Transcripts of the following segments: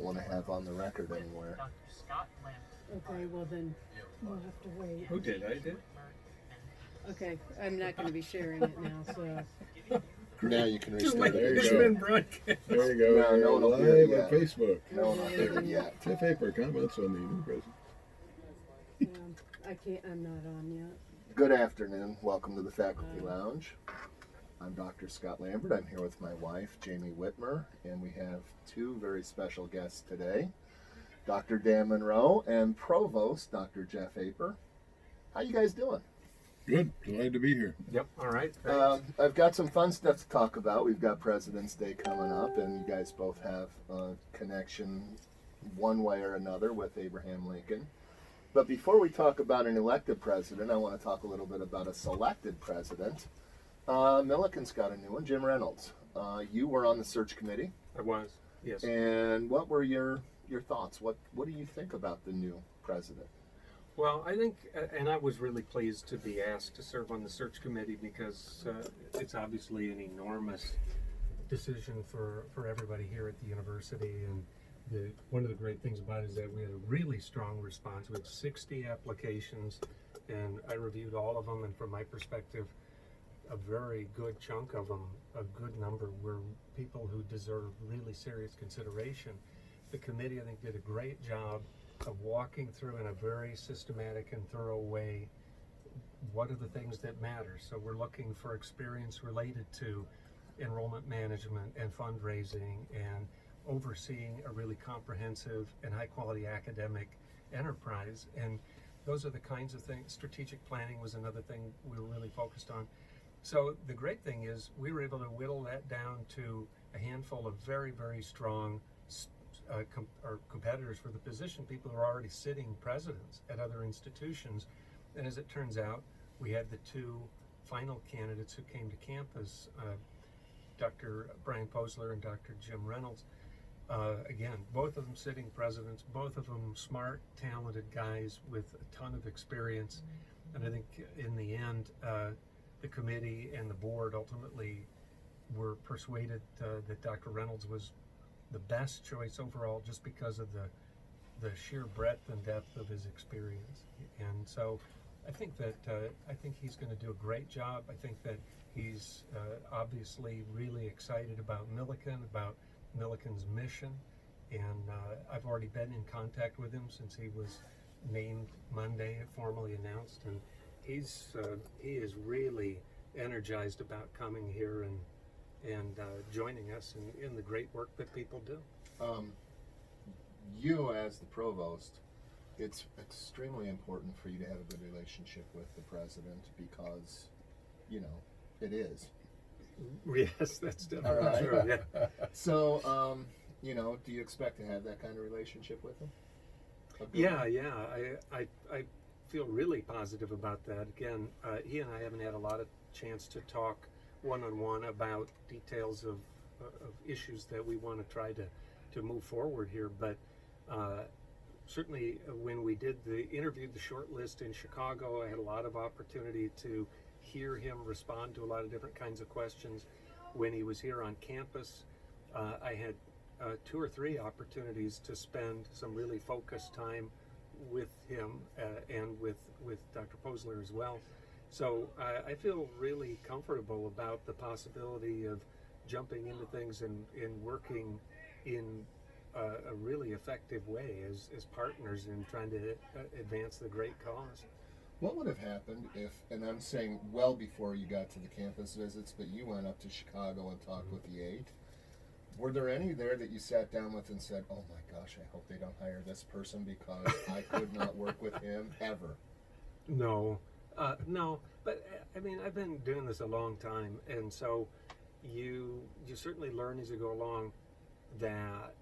want to have on the record anywhere. Okay, well then we'll have to wait. Who did? I did. Okay, I'm not going to be sharing it now, so. Now you can Too restart late. it. It's been broadcast. There you go. No, no one will Live hear it on yet. Facebook. No one will hear it yet. Tiff Haper comments on the new president. I'm not on yet. Good afternoon. Welcome to the Faculty Lounge. I'm Dr. Scott Lambert. I'm here with my wife, Jamie Whitmer, and we have two very special guests today, Dr. Dan Monroe and Provost Dr. Jeff Haper. How you guys doing? Good. Glad to be here. Yep. All right. I've got some fun stuff to talk about. We've got President's Day coming up, and you guys both have a connection one way or another with Abraham Lincoln. But before we talk about an elected president, I want to talk a little bit about a selected president. Milliken's got a new one, Jim Reynolds. You were on the search committee. I was. Yes. And what were your thoughts? What do you think about the new president? Well, I think, and I was really pleased to be asked to serve on the search committee because it's obviously an enormous decision for everybody here at the university. And one of the great things about it is that we had a really strong response. We had 60 applications, and I reviewed all of them. And from my perspective, a very good chunk of them, a good number, were people who deserve really serious consideration. The committee, I think, did a great job of walking through in a very systematic and thorough way what are the things that matter. So we're looking for experience related to enrollment management and fundraising and overseeing a really comprehensive and high quality academic enterprise. And those are the kinds of things. Strategic planning was another thing we were really focused on. So the great thing is we were able to whittle that down to a handful of very, very strong competitors for the position, people who are already sitting presidents at other institutions. And as it turns out, we had the two final candidates who came to campus, Dr. Brian Posler and Dr. Jim Reynolds. Again, both of them sitting presidents, both of them smart, talented guys with a ton of experience. And I think in the end, the committee and the board ultimately were persuaded that Dr. Reynolds was the best choice overall, just because of the sheer breadth and depth of his experience. And so I think he's going to do a great job. I think that he's obviously really excited about Milliken, about Milliken's mission, and I've already been in contact with him since he was named Monday, formally announced, and he is really energized about coming here and joining us in the great work that people do. You, as the provost, it's extremely important for you to have a good relationship with the president because, it is. Yes, that's definitely right. true. Yeah. So, do you expect to have that kind of relationship with him? Yeah. I feel really positive about that. Again, he and I haven't had a lot of chance to talk one-on-one about details of issues that we want to try to move forward here, but certainly when we interviewed the short list in Chicago, I had a lot of opportunity to hear him respond to a lot of different kinds of questions. When he was here on campus, I had 2 or 3 opportunities to spend some really focused time with him and with Dr. Posler as well. So I feel really comfortable about the possibility of jumping into things and working in a really effective way as partners in trying to advance the great cause. What would have happened if, and I'm saying well before you got to the campus visits, but you went up to Chicago and talked with the 8? Were there any there that you sat down with and said, oh my gosh, I hope they don't hire this person because I could not work with him ever? No, but I mean, I've been doing this a long time, and so you certainly learn as you go along that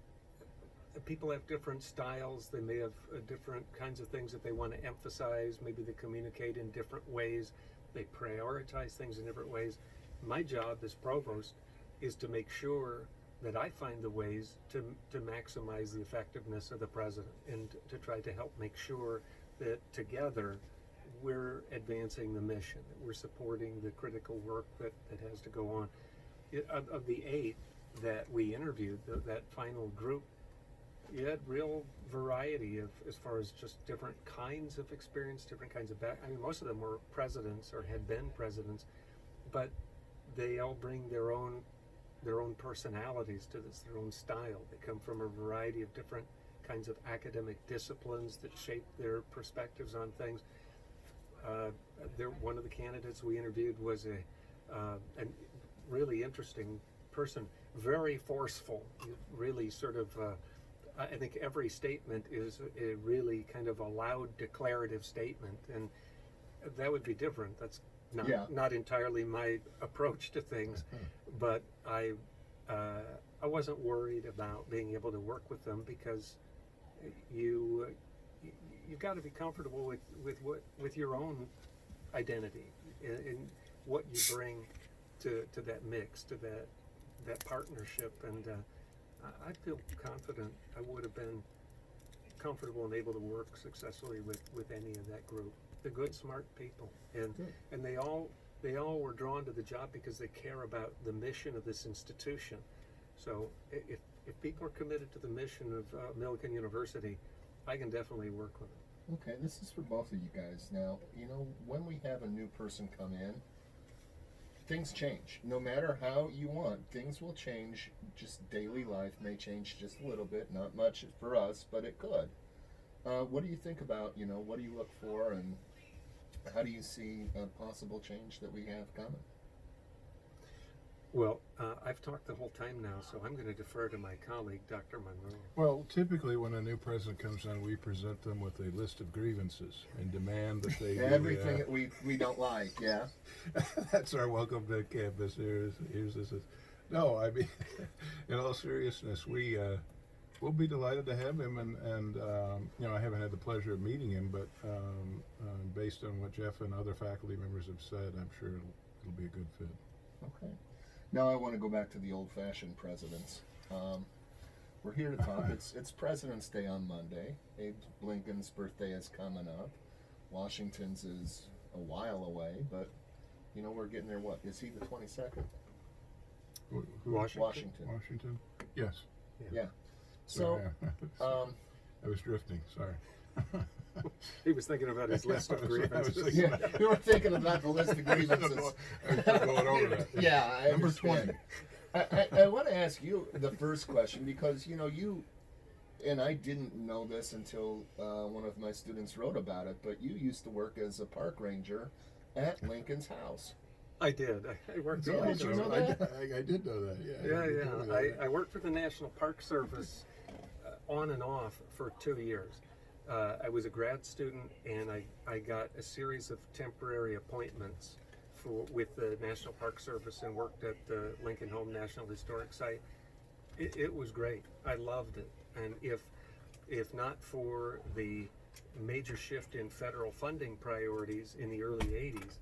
people have different styles. They may have different kinds of things that they want to emphasize. Maybe they communicate in different ways. They prioritize things in different ways. My job as provost is to make sure that I find the ways to maximize the effectiveness of the president and to try to help make sure that together we're advancing the mission, that we're supporting the critical work that has to go on. Of the 8 that we interviewed, that final group, you had real variety of as far as just different kinds of experience, different kinds of I mean, most of them were presidents or had been presidents, but they all bring their own personalities to this, their own style. They come from a variety of different kinds of academic disciplines that shape their perspectives on things. One of the candidates we interviewed was a really interesting person, very forceful, really sort of. I think every statement is a really kind of a loud declarative statement, and that would be different. That's not entirely my approach to things, but I wasn't worried about being able to work with them because you've got to be comfortable with your own identity and what you bring to that mix, to that partnership, and I feel confident I would have been comfortable and able to work successfully with any of that group. They're good, smart people, and they all were drawn to the job because they care about the mission of this institution. So if people are committed to the mission of Millikan University, I can definitely work with them. Okay, this is for both of you guys. Now, when we have a new person come in, things change. No matter how you want, things will change. Just daily life may change just a little bit. Not much for us, but it could. What do you think about, what do you look for, and how do you see a possible change that we have coming? Well, I've talked the whole time now, so I'm going to defer to my colleague, Dr. Monroe. Well, typically when a new president comes in, we present them with a list of grievances and demand that they everything that we don't like. Yeah. That's our welcome to campus. Here's this. No, I mean, in all seriousness, we'll be delighted to have him, and I haven't had the pleasure of meeting him, but based on what Jeff and other faculty members have said, I'm sure it'll be a good fit. Okay. Now I want to go back to the old-fashioned presidents. We're here to talk. It's President's Day on Monday. Abe Lincoln's birthday is coming up. Washington's is a while away, but we're getting there. What is he? The 22nd? Washington. Yes. Yeah. So, I was drifting. Sorry. He was thinking about his list of grievances. Yeah, we were thinking about the list of grievances. Going over that. Yeah, I Number understand. 20. I want to ask you the first question because you and I didn't know this until one of my students wrote about it, but you used to work as a park ranger at Lincoln's house. I did. I worked. Yeah, did you know that? I did know that. Yeah. I worked for the National Park Service on and off for 2 years. I was a grad student, and I got a series of temporary appointments with the National Park Service and worked at the Lincoln Home National Historic Site. It was great. I loved it. And if not for the major shift in federal funding priorities in the early 80s,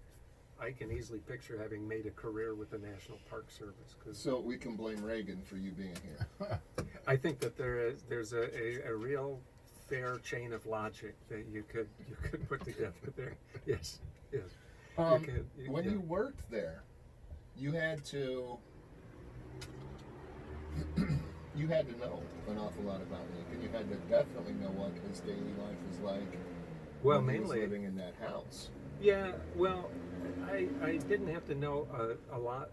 I can easily picture having made a career with the National Park Service. So we can blame Reagan for you being here. I think that there's a real fair chain of logic that you could put together there. Yes. When you worked there, you had to know an awful lot about Lincoln. You had to definitely know what his daily life was like. Well, when he mainly was living in that house. Yeah. Well, I didn't have to know a lot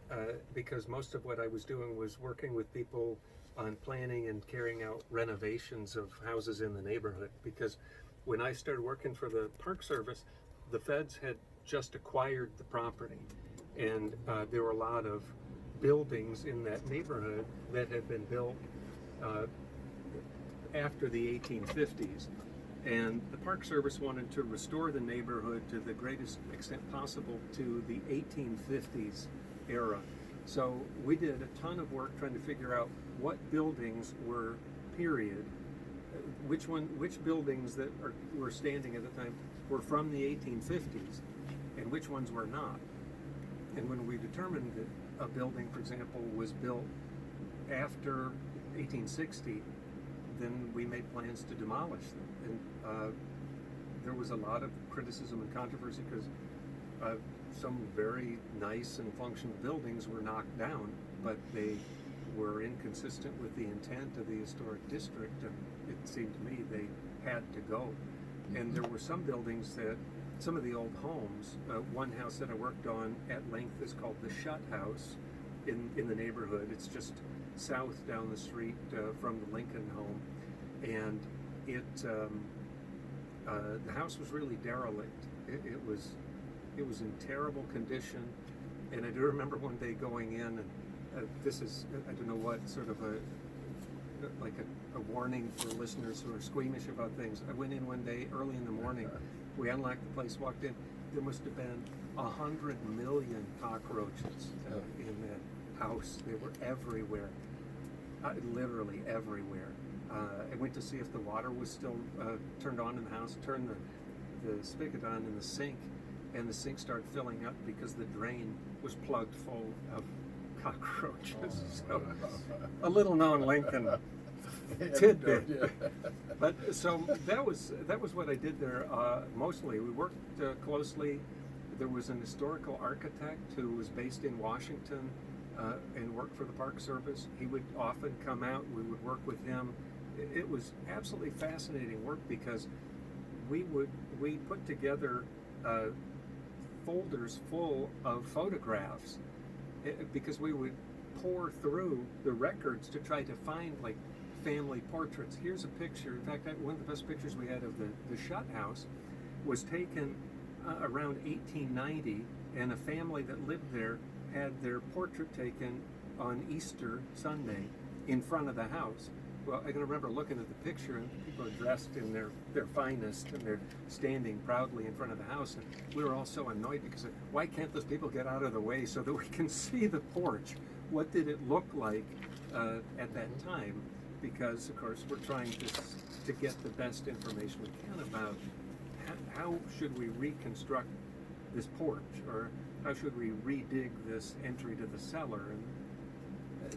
because most of what I was doing was working with people on planning and carrying out renovations of houses in the neighborhood. Because when I started working for the Park Service, the feds had just acquired the property, and there were a lot of buildings in that neighborhood that had been built after the 1850s. And the Park Service wanted to restore the neighborhood to the greatest extent possible to the 1850s era. So we did a ton of work trying to figure out what buildings were period, which buildings that were standing at the time were from the 1850s, and which ones were not. And when we determined that a building, for example, was built after 1860, then we made plans to demolish them. And there was a lot of criticism and controversy because some very nice and functional buildings were knocked down, but they were inconsistent with the intent of the historic district, it seemed to me they had to go. And there were some buildings that, some of the old homes, one house that I worked on at length is called the Shutt House in the neighborhood. It's just south down the street from the Lincoln home. And the house was really derelict. It was in terrible condition. And I do remember one day going in, and this is, I don't know what, sort of a warning for listeners who are squeamish about things. I went in one day early in the morning. We unlocked the place, walked in. There must have been 100 million cockroaches in that house. They were everywhere, literally everywhere. I went to see if the water was still turned on in the house. Turned the spigot on in the sink, and the sink started filling up because the drain was plugged full of cockroaches. So, a little known Lincoln tidbit. But so that was what I did there. Mostly, we worked closely. There was an historical architect who was based in Washington and worked for the Park Service. He would often come out. We would work with him. It was absolutely fascinating work because we put together folders full of photographs because we would pour through the records to try to find like family portraits. Here's a picture. In fact, one of the best pictures we had of the Shutt House was taken around 1890, and a family that lived there had their portrait taken on Easter Sunday in front of the house. Well, I can remember looking at the picture, and people are dressed in their finest, and they're standing proudly in front of the house. And we were all so annoyed because why can't those people get out of the way so that we can see the porch? What did it look like at that time? Because, of course, we're trying to get the best information we can about how should we reconstruct this porch, or how should we redig this entry to the cellar, and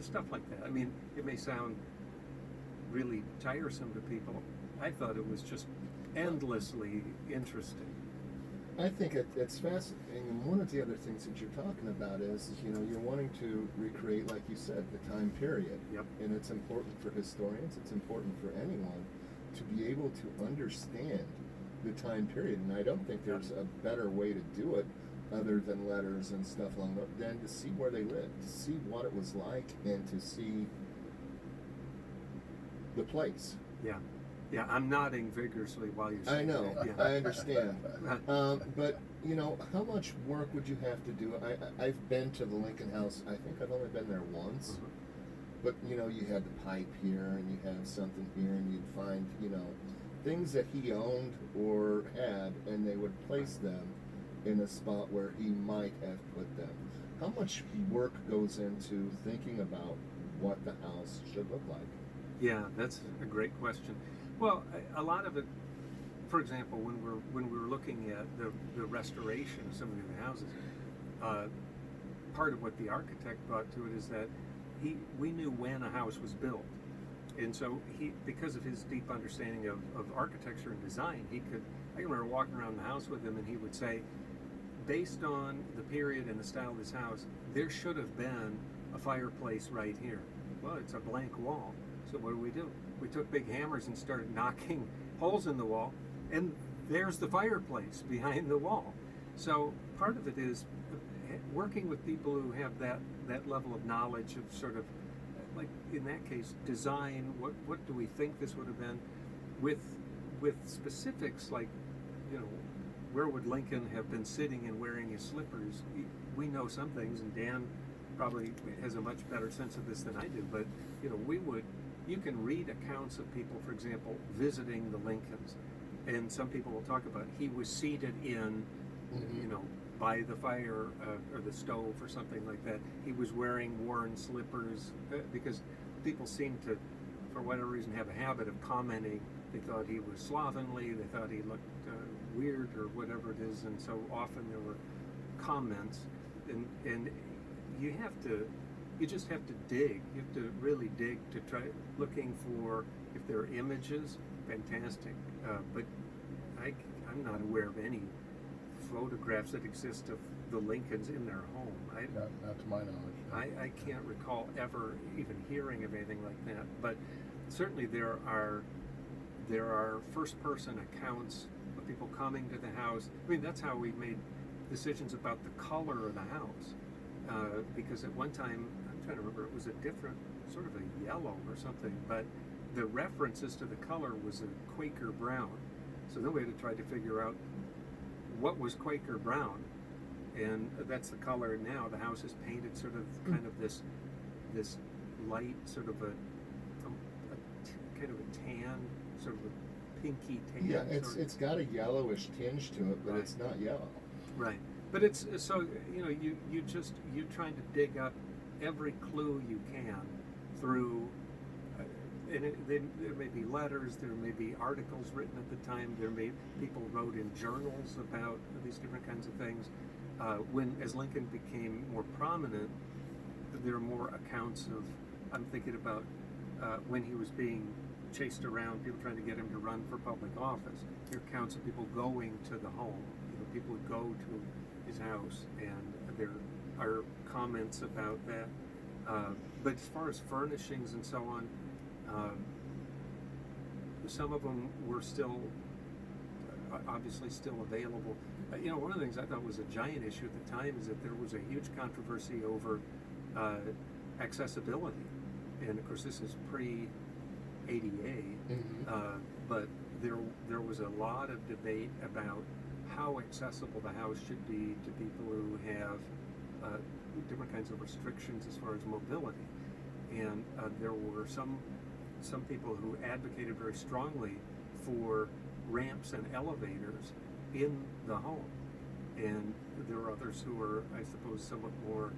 stuff like that. I mean, it may sound really tiresome to people. I thought it was just endlessly interesting. I think it's fascinating, and one of the other things that you're talking about is you're wanting to recreate, like you said, the time period. Yep. And it's important for historians, it's important for anyone to be able to understand the time period. And I don't think there's a better way to do it other than letters and stuff along that, than to see where they lived, to see what it was like, and to see the place. Yeah. Yeah, I'm nodding vigorously while you're saying I know, that. Yeah. I understand. But, how much work would you have to do? I've been to the Lincoln House. I think I've only been there once. Mhm. But, you had the pipe here, and you had something here, and you'd find, things that he owned or had, and they would place them in a spot where he might have put them. How much work goes into thinking about what the house should look like? Yeah, that's a great question. Well, a lot of it, for example, when we were looking at the restoration of some of the houses, part of what the architect brought to it is that we knew when a house was built, and so because of his deep understanding of architecture and design, I can remember walking around the house with him, and he would say, based on the period and the style of this house, there should have been a fireplace right here. Well, it's a blank wall. So what do? We took big hammers and started knocking holes in the wall, and there's the fireplace behind the wall. So part of it is working with people who have that level of knowledge of sort of, like in that case, design. What do we think this would have been, with specifics like, where would Lincoln have been sitting and wearing his slippers? We know some things, and Dan probably has a much better sense of this than I do. But you can read accounts of people, for example, visiting the Lincolns, and some people will talk about he was seated in, by the fire or the stove or something like that. He was wearing worn slippers because people seem to, for whatever reason, have a habit of commenting. They thought he was slovenly. They thought he looked weird or whatever it is, and so often there were comments, and you just have to dig. You have to really dig to try looking for, if there are images, fantastic. But I'm not aware of any photographs that exist of the Lincolns in their home. Not to my knowledge. I can't recall ever even hearing of anything like that. But certainly there are there are first-person accounts of people coming to the house. I mean, that's how we made decisions about the color of the house. Because at one time, I'm trying to remember, it was a different, sort of a yellow or something, but the references to the color was a Quaker brown. So then we had to try to figure out what was Quaker brown, and that's the color now. The house is painted sort of kind of this light, sort of a kind of a tan, sort of a pinky tan. Yeah, sort of. it's got a yellowish tinge to it, but Right. it's not yellow. Right, but it's so you're trying to dig up every clue you can through, there may be letters, there may be articles written at the time, there may people wrote in journals about these different kinds of things. As Lincoln became more prominent, there are more accounts of. I'm thinking about when he was being chased around, people trying to get him to run for public office. There are accounts of people going to the home. People would go to his house, and there are comments about that. But as far as furnishings and so on, some of them were still obviously still available. One of the things I thought was a giant issue at the time is that there was a huge controversy over accessibility, and of course this is pre-ADA, but there was a lot of debate about how accessible the house should be to people who have different kinds of restrictions as far as mobility. And there were some people who advocated very strongly for ramps and elevators in the home. And there were others who were, I suppose, somewhat more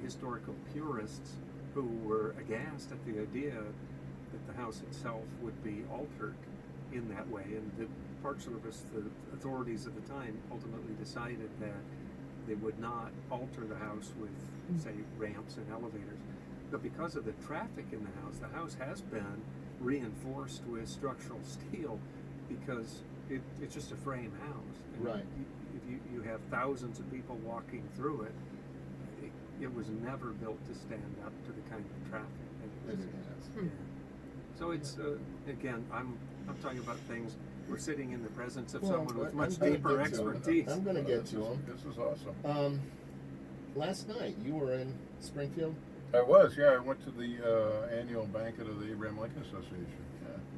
historical purists who were aghast at the idea that the house itself would be altered in that way. And the Park Service, the authorities at the time, ultimately decided that they would not alter the house with, say, ramps and elevators. But because of the traffic in the house has been reinforced with structural steel because it's just a frame house. And Right. If you have thousands of people walking through it, it was never built to stand up to the kind of traffic that That it it is. has. Yeah. So it's again, I'm talking about things. We're sitting in the presence of Well, someone with I'm much gonna deeper get to 'em. expertise. I'm going to get to them. This is awesome. Last night you were in Springfield I was, yeah. I went to the annual banquet of the Abraham Lincoln Association.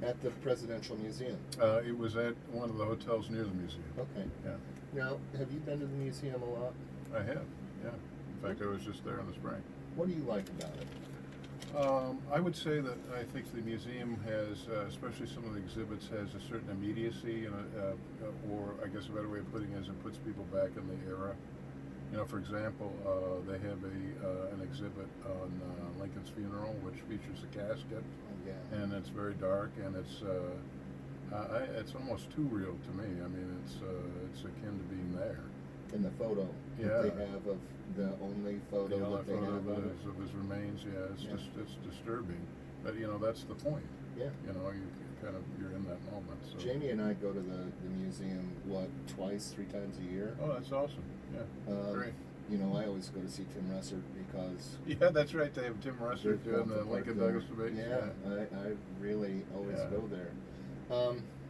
Yeah. at the Presidential Museum. It was at one of the hotels near the museum. Okay. Yeah, Now, have you been to the museum a lot? I have. Yeah. In fact, I was just there in the spring. What do you like about it? I would say that I think the museum has, especially some of the exhibits, has a certain immediacy, and or I guess a better way of putting it is it puts people back in the era. For example, they have an exhibit on Lincoln's funeral, which features a casket, Oh, yeah. and it's very dark, and it's almost too real to me. I mean, it's akin to being there. In the photo Yeah. that they have of the only photo The only that they photo have of it. of his remains, yeah, it's Yeah. just it's disturbing. But that's the point. Yeah. You're in that moment. So. Jamie and I go to the museum, three times a year. Oh, that's awesome. Yeah, great. I always go to see Tim Russert because Yeah, that's right. They have Tim Russert they're doing the both Lincoln there. Douglas debate. Yeah, I really always Yeah. go there.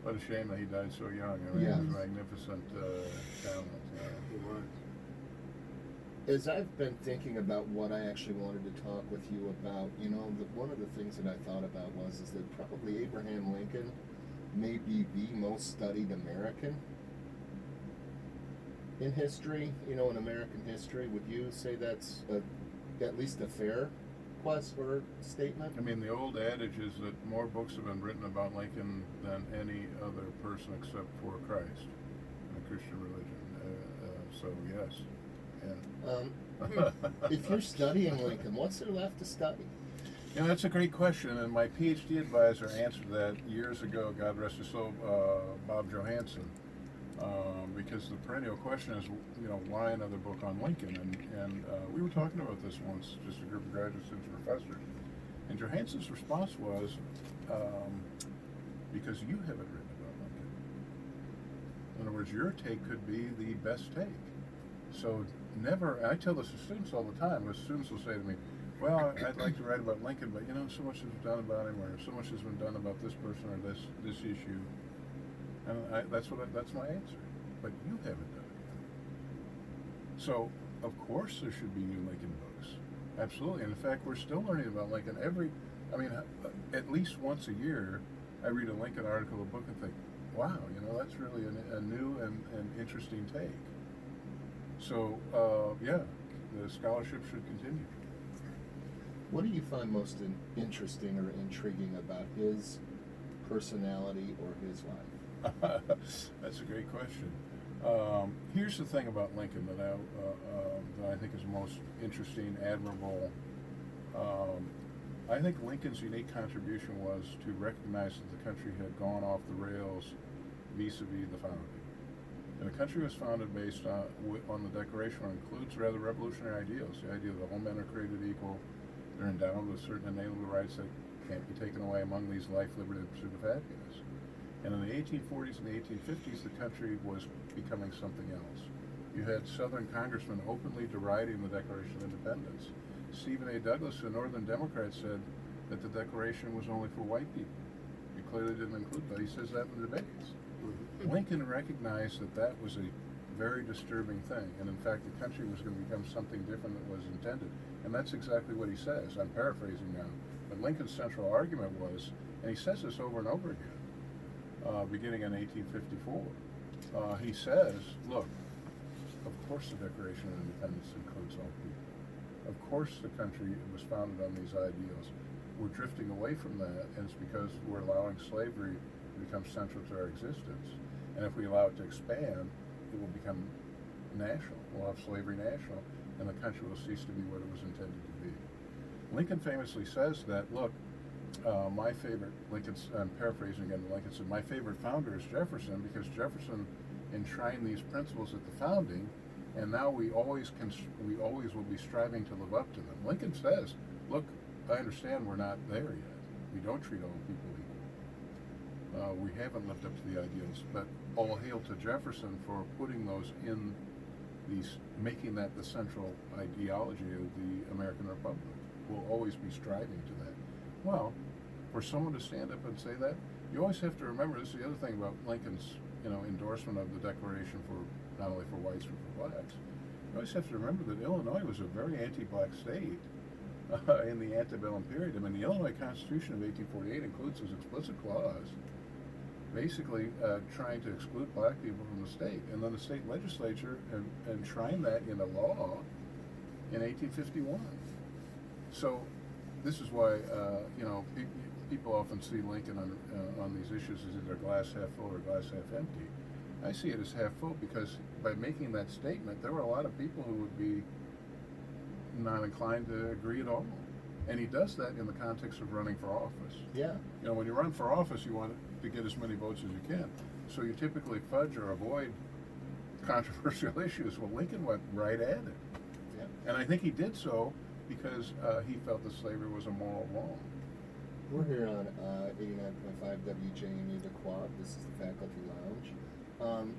What a shame that he died so young. I mean, Yeah. he was a magnificent talent. Yeah. It was. As I've been thinking about what I actually wanted to talk with you about, one of the things that I thought about is that probably Abraham Lincoln may be the most studied American in history, in American history. Would you say that's at least a fair or statement? I mean, the old adage is that more books have been written about Lincoln than any other person except for Christ and the Christian religion. So yes. Yeah. If you're studying Lincoln, what's there left to study? That's a great question, and my PhD advisor answered that years ago, God rest his soul, Bob Johansen, because the perennial question is, why another book on Lincoln? And we were talking about this once, just a group of graduate students and professors, and Johansen's response was, because you haven't written about Lincoln. In other words, your take could be the best take. So never, and I tell this to students all the time, the students will say to me, well, I'd like to write about Lincoln, but you know, so much has been done about him, or so much has been done about this person or this issue, and that's my answer. But you haven't done it. So, of course, there should be new Lincoln books. Absolutely. And in fact, we're still learning about Lincoln at least once a year, I read a Lincoln article or book and think, wow, you know, that's really a new and interesting take. So, yeah, the scholarship should continue. What do you find most interesting or intriguing about his personality or his life? That's a great question. Here's the thing about Lincoln that I think is most interesting, admirable. I think Lincoln's unique contribution was to recognize that the country had gone off the rails vis-a-vis the founding. And the country was founded based on the Declaration, which includes rather revolutionary ideals. The idea that all men are created equal, they're endowed with certain inalienable rights that can't be taken away, among these life, liberty, and pursuit of happiness. And in the 1840s and the 1850s, the country was becoming something else. You had Southern congressmen openly deriding the Declaration of Independence. Stephen A. Douglas, a Northern Democrat, said that the Declaration was only for white people. He clearly didn't include that. He says that in the debates. Lincoln recognized that that was a very disturbing thing, and in fact, the country was going to become something different than was intended. And that's exactly what he says. I'm paraphrasing now. But Lincoln's central argument was, and he says this over and over again, beginning in 1854, he says, look, of course the Declaration of Independence includes all people. Of course the country was founded on these ideals. We're drifting away from that, and it's because we're allowing slavery to become central to our existence. And if we allow it to expand, it will become national. We'll have slavery national, and the country will cease to be what it was intended to be. Lincoln famously says that, look, my favorite, I'm paraphrasing again, Lincoln said, my favorite founder is Jefferson, because Jefferson enshrined these principles at the founding, and now we always will be striving to live up to them. Lincoln says, look, I understand we're not there yet. We don't treat all people equal. We haven't lived up to the ideals, but all hail to Jefferson for putting those in making that the central ideology of the American Republic. We'll always be striving to that. Well, for someone to stand up and say that, you always have to remember, this is the other thing about Lincoln's, endorsement of the Declaration for not only for whites but for blacks. You always have to remember that Illinois was a very anti-black state in the antebellum period. I mean, the Illinois Constitution of 1848 includes this explicit clause basically trying to exclude black people from the state. And then the state legislature enshrined that in a law in 1851. So this is why, people often see Lincoln on these issues as either glass half full or glass half empty. I see it as half full because by making that statement, there were a lot of people who would be not inclined to agree at all. And he does that in the context of running for office. Yeah. When you run for office, you want to get as many votes as you can. So you typically fudge or avoid controversial issues. Well, Lincoln went right at it. Yeah. And I think he did so because he felt that slavery was a moral wrong. We're here on 89.5 WJMU The Quad. This is the Faculty Lounge.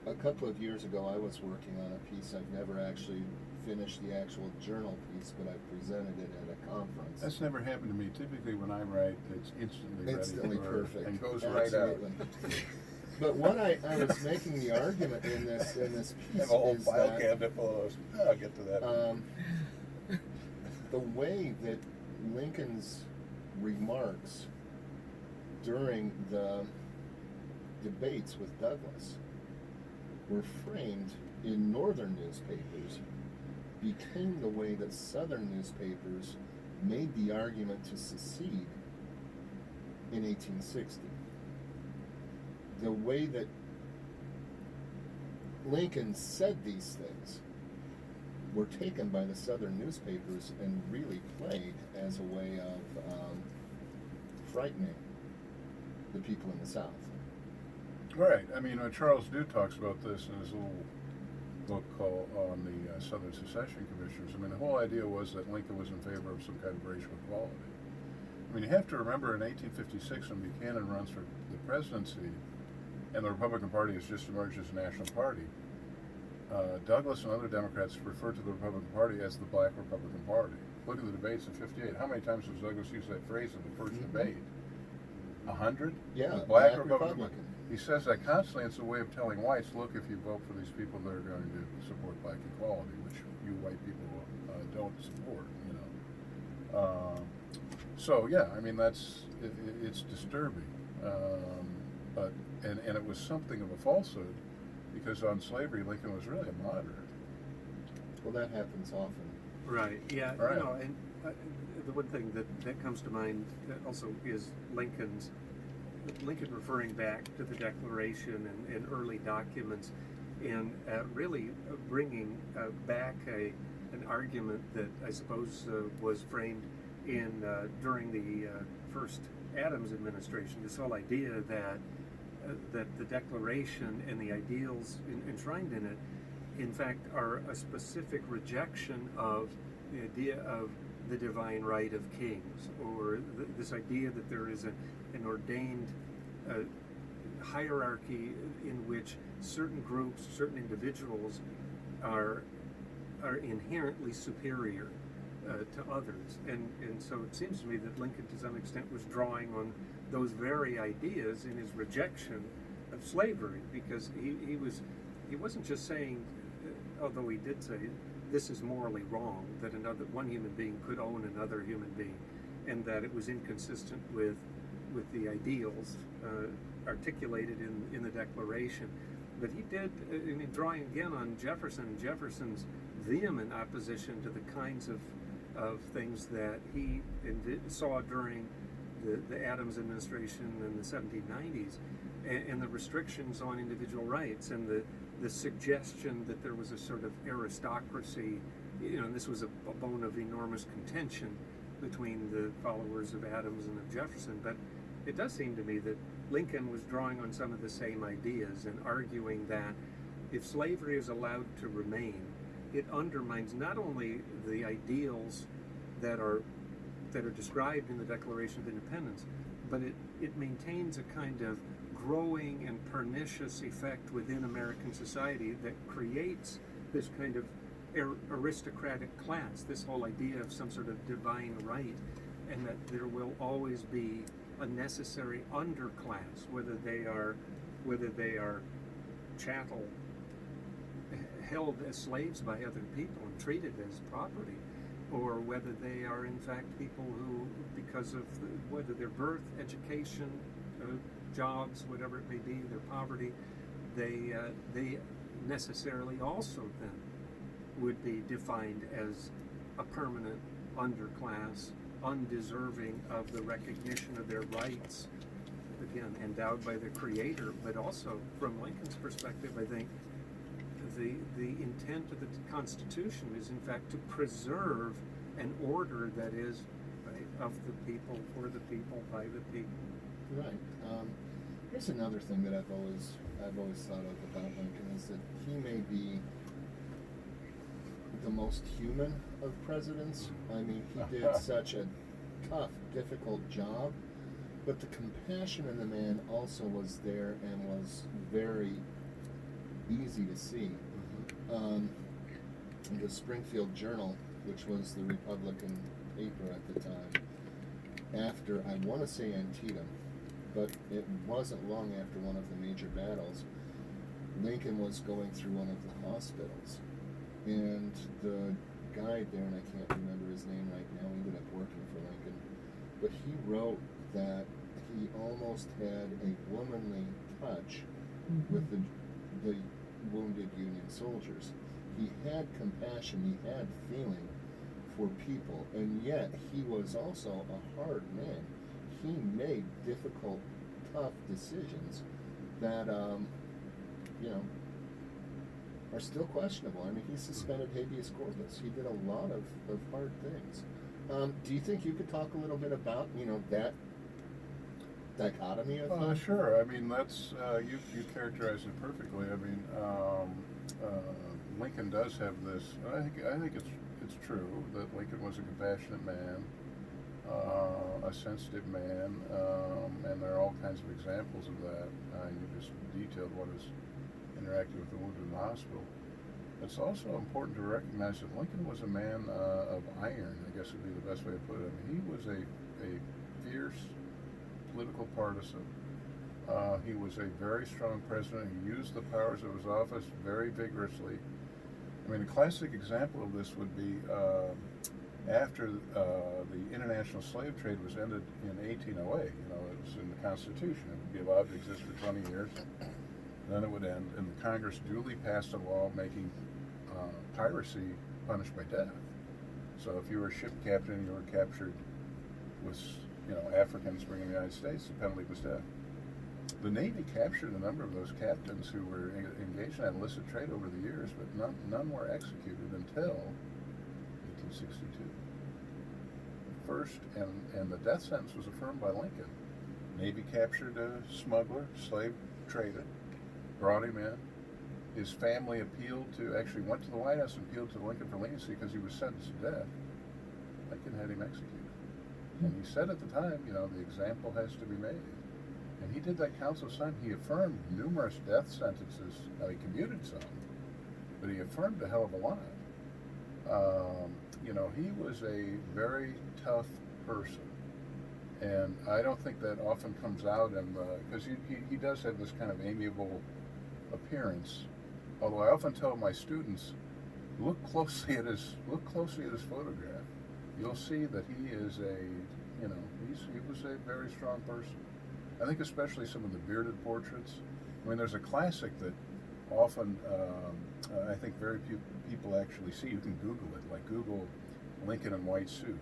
A couple of years ago, I was working on a piece. I've never actually finished the actual journal piece, but I presented it at a conference. That's never happened to me. Typically, when I write, it's instantly ready perfect and goes Absolutely. right out. But what I was making the argument in this piece Have a whole is file that cabinet full of those. I'll get to that. the way that Lincoln's remarks during the debates with Douglas were framed in northern newspapers became the way that southern newspapers made the argument to secede in 1860. The way that Lincoln said these things were taken by the southern newspapers and really played as a way of frightening the people in the South. Right. I mean, Charles Dew talks about this in his little book called on the Southern Secession Commissioners. I mean, the whole idea was that Lincoln was in favor of some kind of racial equality. I mean, you have to remember in 1856 when Buchanan runs for the presidency and the Republican Party has just emerged as a national party, Douglas and other Democrats refer to the Republican Party as the Black Republican Party. look at the debates in '58. How many times does Douglas use that phrase in the first Mhm. debate? 100? Yeah, Black black Republican. Republican. He says that constantly. It's a way of telling whites, look, if you vote for these people, they're going to support black equality, which you white people don't support. You know. So yeah, I mean it's disturbing, but and it was something of a falsehood, because on slavery Lincoln was really a moderate. Well, that happens often. Right. Yeah. Right. You know, and the one thing that comes to mind also is Lincoln referring back to the Declaration and early documents, and really bringing back an argument that I suppose was framed in during the first Adams administration. This whole idea that the Declaration and the ideals enshrined in it, in fact, are a specific rejection of the idea of the divine right of kings, or this idea that there is an ordained hierarchy in which certain groups, certain individuals are inherently superior to others. And so it seems to me that Lincoln, to some extent, was drawing on those very ideas in his rejection of slavery, because he wasn't just saying, although he did say this is morally wrong, that one human being could own another human being, and that it was inconsistent with the ideals articulated in the Declaration. But he did, I mean, drawing again on Jefferson's vehement opposition to the kinds of things that he saw during the Adams administration in the 1790s, and the restrictions on individual rights, and the suggestion that there was a sort of aristocracy. You know, and this was a bone of enormous contention between the followers of Adams and of Jefferson. But it does seem to me that Lincoln was drawing on some of the same ideas and arguing that if slavery is allowed to remain, it undermines not only the ideals that are described in the Declaration of Independence, but it maintains a kind of growing and pernicious effect within American society that creates this kind of aristocratic class, this whole idea of some sort of divine right, and that there will always be a necessary underclass, whether they are chattel held as slaves by other people and treated as property, or whether they are in fact people who, because of whether their birth, education, jobs, whatever it may be, their poverty, they necessarily also then would be defined as a permanent underclass, undeserving of the recognition of their rights, again, endowed by the Creator. But also, from Lincoln's perspective, I think the intent of the Constitution is, in fact, to preserve an order that is of the people, for the people, by the people. Right. Here's another thing that I've always thought of about Lincoln, is that he may be the most human of presidents. I mean, he did such a tough, difficult job, but the compassion in the man also was there and was very easy to see. The Springfield Journal, which was the Republican paper at the time, after, I want to say Antietam, but it wasn't long after one of the major battles, Lincoln was going through one of the hospitals, and the guy there, and I can't remember his name right now, ended up working for Lincoln, but he wrote that he almost had a womanly touch with the wounded Union soldiers. He had compassion, he had feeling for people, and yet he was also a hard man. He made difficult, tough decisions that, are still questionable. I mean, he suspended habeas corpus. He did a lot of hard things. Do you think you could talk a little bit about, that dichotomy of Sure. I mean, that's you characterized it perfectly. I mean, Lincoln does have this. I think it's true that Lincoln was a compassionate man, a sensitive man, and there are all kinds of examples of that. You just detailed what is interacting with the wounded in the hospital. it's also important to recognize that Lincoln was a man of iron, I guess would be the best way to put it. I mean, he was a fierce political partisan. He was a very strong president. He used the powers of his office very vigorously. I mean, a classic example of this would be after the international slave trade was ended in 1808. You know, it was in the Constitution. It would be allowed to exist for 20 years. Then it would end, and the Congress duly passed a law making piracy punished by death. So if you were a ship captain and you were captured with, you know, Africans bringing the United States, the penalty was death. The Navy captured a number of those captains who were engaged in that illicit trade over the years, but none were executed until 1862. First, and the death sentence was affirmed by Lincoln. Navy captured a smuggler, slave trader, brought him in. His family actually went to the White House and appealed to Lincoln for leniency because he was sentenced to death. Lincoln had him executed. And he said at the time, you know, the example has to be made. And he did that countless time. He affirmed numerous death sentences. Now, he commuted some, but he affirmed a hell of a lot. You know, he was a very tough person. And I don't think that often comes out, because he does have this kind of amiable appearance. Although I often tell my students, look closely at his photograph. You'll see that he is he was a very strong person. I think especially some of the bearded portraits. I mean, there's a classic that often I think very few people actually see. You can Google it, like Google Lincoln in white suit.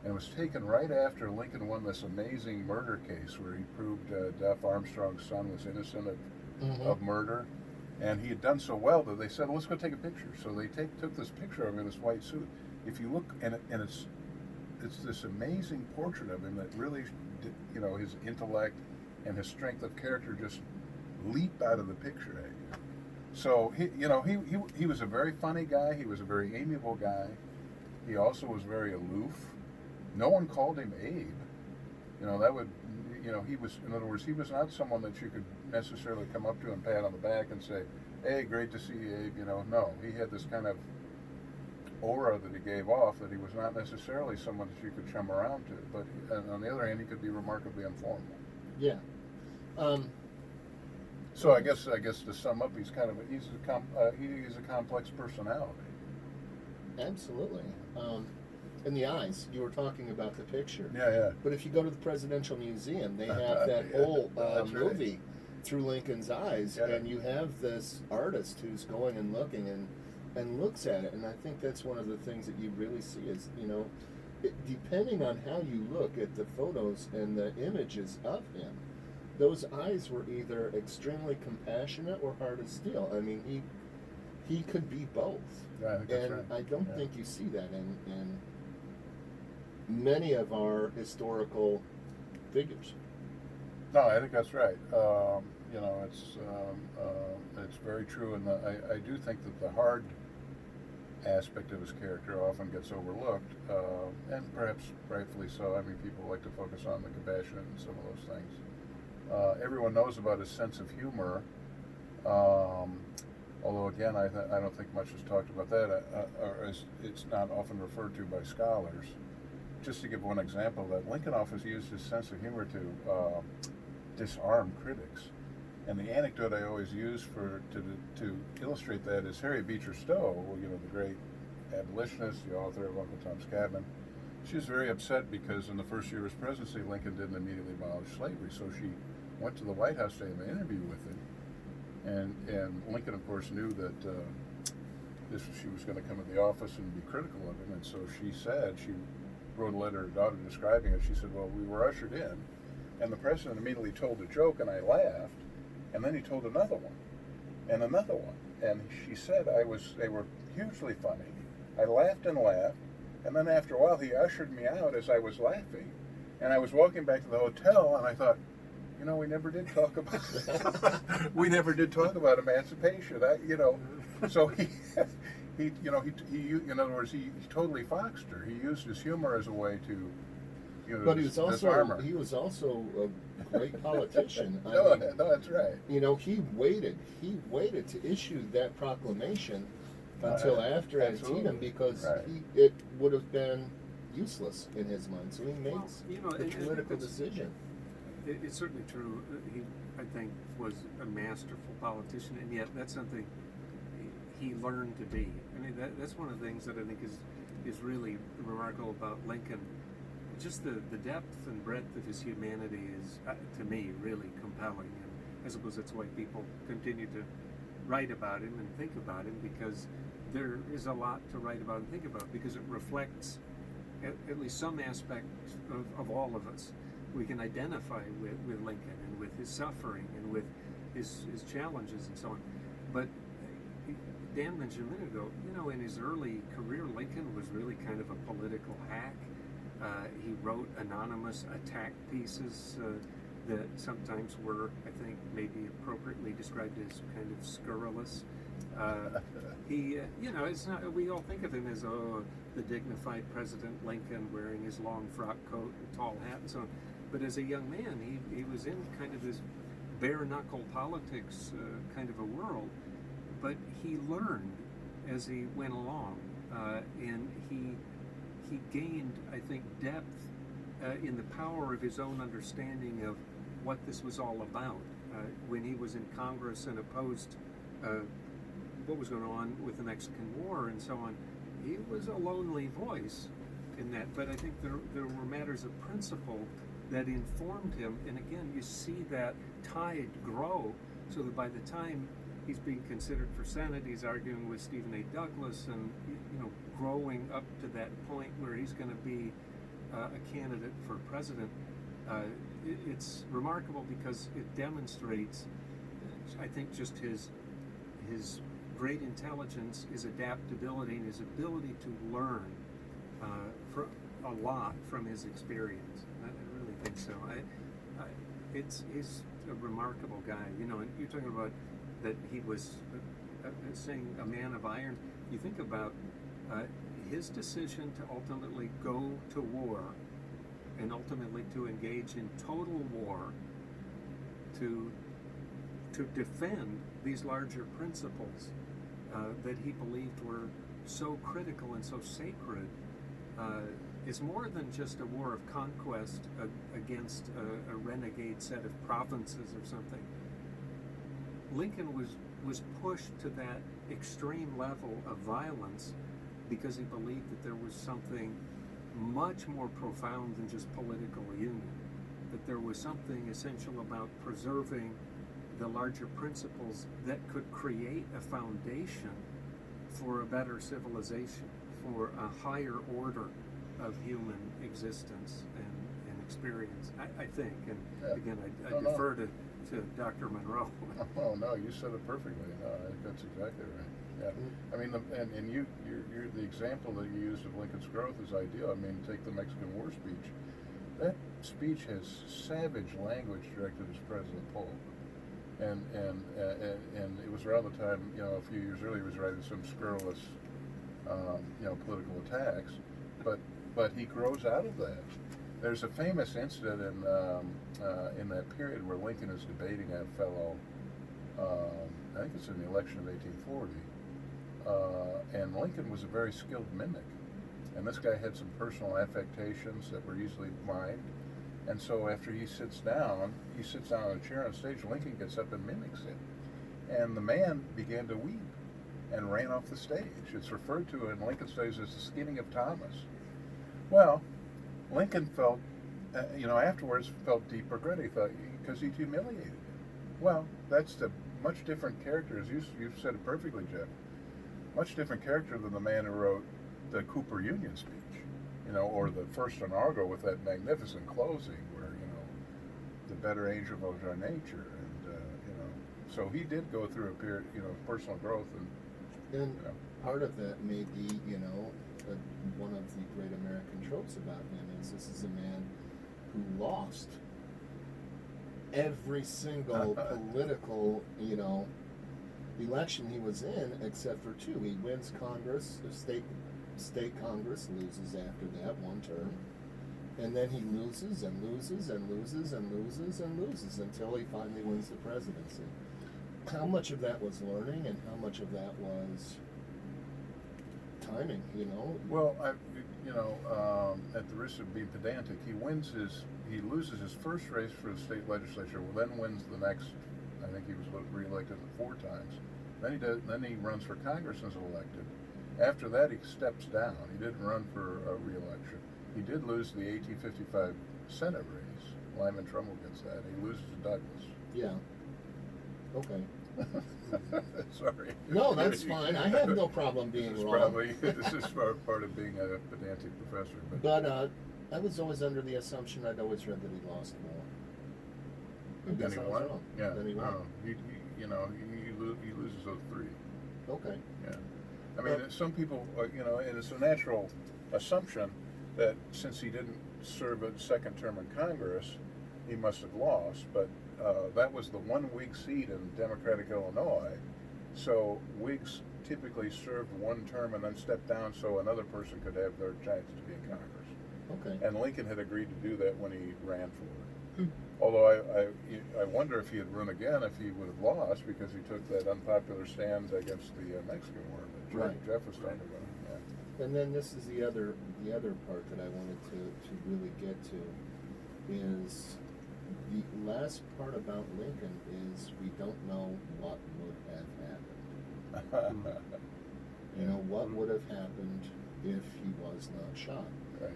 And it was taken right after Lincoln won this amazing murder case where he proved Duff Armstrong's son was innocent of murder. And he had done so well that they said, well, let's go take a picture. So they took this picture of him in this white suit. If you look, and it's this amazing portrait of him that really, you know, his intellect and his strength of character just leap out of the picture at you. So he was a very funny guy. He was a very amiable guy. He also was very aloof. No one called him Abe. You know, that would, you know, he was, in other words, he was not someone that you could necessarily come up to and pat on the back and say, hey, great to see you, Abe. You know, no, he had this kind of aura that he gave off that he was not necessarily someone that you could chum around to. But on the other hand, he could be remarkably informal. Yeah. So I guess to sum up, he's a complex personality. Absolutely. And the eyes, you were talking about the picture. Yeah. But if you go to the Presidential Museum, they have that whole movie through Lincoln's eyes, and you have this artist who's going and looking and looks at it. And I think that's one of the things that you really see is, you know, depending on how you look at the photos and the images of him, those eyes were either extremely compassionate or hard as steel. I mean, he could be both. Yeah, I think that's right. I don't think you see that in many of our historical figures. No, I think that's right. You know, it's very true, and I do think that the hard aspect of his character often gets overlooked, and perhaps rightfully so. I mean, people like to focus on the compassion and some of those things. Everyone knows about his sense of humor, although again, I don't think much is talked about that, or it's not often referred to by scholars. Just to give one example, that Lincoln often used his sense of humor to disarm critics. And the anecdote I always use to illustrate that is Harriet Beecher Stowe, you know, the great abolitionist, the author of Uncle Tom's Cabin. She was very upset because in the first year of his presidency, Lincoln didn't immediately abolish slavery. So she went to the White House to have an interview with him. And Lincoln, of course, knew that she was going to come to the office and be critical of him. And so she wrote a letter to her daughter describing it. She said, well, we were ushered in, and the president immediately told a joke, and I laughed. And then he told another one, and another one. And she said they were hugely funny. I laughed and laughed, and then after a while he ushered me out as I was laughing. And I was walking back to the hotel, and I thought, you know, we never did talk about emancipation. So he in other words, he totally foxed her. He used his humor as a way to, you know, but he was also a great politician. No, that's right. You know, he waited to issue that proclamation until after Absolutely. Antietam because Right. it would have been useless in his mind. So he Well, makes you know, the and I think political that's- decision. It's certainly true. He, I think, was a masterful politician, and yet that's something he learned to be. I mean, that's one of the things that I think is really remarkable about Lincoln. Just the depth and breadth of his humanity is, to me, really compelling. And I suppose that's why people continue to write about him and think about him, because there is a lot to write about and think about, because it reflects at least some aspect of all of us. We can identify with Lincoln and with his suffering and with his challenges and so on. But Dan mentioned a minute ago, you know, in his early career, Lincoln was really kind of a political hack. He wrote anonymous attack pieces that sometimes were, I think, maybe appropriately described as kind of scurrilous. He, you know, it's not. We all think of him as the dignified President Lincoln wearing his long frock coat and tall hat and so on. But as a young man, he was in kind of this bare knuckle politics kind of a world. But he learned as he went along, and he gained, I think, depth in the power of his own understanding of what this was all about. When he was in Congress and opposed what was going on with the Mexican War and so on, he was a lonely voice in that. But I think there were matters of principle that informed him. And again, you see that tide grow, so that by the time he's being considered for Senate, he's arguing with Stephen A. Douglas, and you know, growing up to that point where he's going to be a candidate for president. It's remarkable because it demonstrates, I think, just his great intelligence, his adaptability, and his ability to learn a lot from his experience. I really think so. He's a remarkable guy. You know, and you're talking about that he was saying a man of iron. You think about his decision to ultimately go to war and ultimately to engage in total war to defend these larger principles that he believed were so critical and so sacred. Is more than just a war of conquest against a renegade set of provinces or something. Lincoln was pushed to that extreme level of violence because he believed that there was something much more profound than just political union, that there was something essential about preserving the larger principles that could create a foundation for a better civilization, for a higher order of human existence and experience, I think. And again, I defer to Dr. Monroe. Oh no, you said it perfectly. No, I think that's exactly right. Yeah, I mean, and you're the example that you used of Lincoln's growth is ideal. I mean, take the Mexican War speech. That speech has savage language directed at President Polk, and it was around the time, you know, a few years earlier he was writing some scurrilous, you know, political attacks, but he grows out of that. There's a famous incident in that period where Lincoln is debating a fellow, I think it's in the election of 1840, and Lincoln was a very skilled mimic, and this guy had some personal affectations that were easily mimed, and so after he sits down on a chair on stage, Lincoln gets up and mimics him, and the man began to weep and ran off the stage. It's referred to in Lincoln studies as the skinning of Thomas. Well, Lincoln felt, afterwards felt deep regret. He thought, because he'd humiliated him. Well, that's a much different character, as you've said it perfectly, Jeff. Much different character than the man who wrote the Cooper Union speech, or the first inaugural with that magnificent closing where, the better angel of our nature, and so he did go through a period, of personal growth, and part of that may be, one of the great American tropes about him is this is a man who lost every single political, election he was in, except for two. He wins Congress, state Congress, loses after that one term, and then he loses and loses and loses and loses and loses until he finally wins the presidency. How much of that was learning, and how much of that was timing, you know. Well, at the risk of being pedantic, he loses his first race for the state legislature, then wins the next. I think he was reelected 4 times. Then he runs for Congress and is elected. After that, he steps down. He didn't run for a reelection. He did lose the 1855 Senate race. Lyman Trumbull gets that. He loses to Douglas. Yeah. Okay. Sorry. No, that's fine. I have no problem being This is wrong. probably this is part of being a pedantic professor. But I was always under the assumption I'd always read that he lost more. I then guess he I was won. wrong. Yeah. Then he won. He loses those 3. Okay. Yeah. I mean, some people, and it's a natural assumption that since he didn't serve a second term in Congress, he must have lost. But that was the 1 Whig seat in Democratic Illinois. So Whigs typically served 1 term and then stepped down so another person could have their chance to be in Congress. Okay. And Lincoln had agreed to do that when he ran for it. Hmm. Although I wonder if he had run again if he would have lost because he took that unpopular stand against the Mexican War that Right. Jeff was talking about. Yeah. And then this is the other part that I wanted to really get to is the last part about Lincoln is we don't know what would have happened. You know, what would have happened if he was not shot? Right.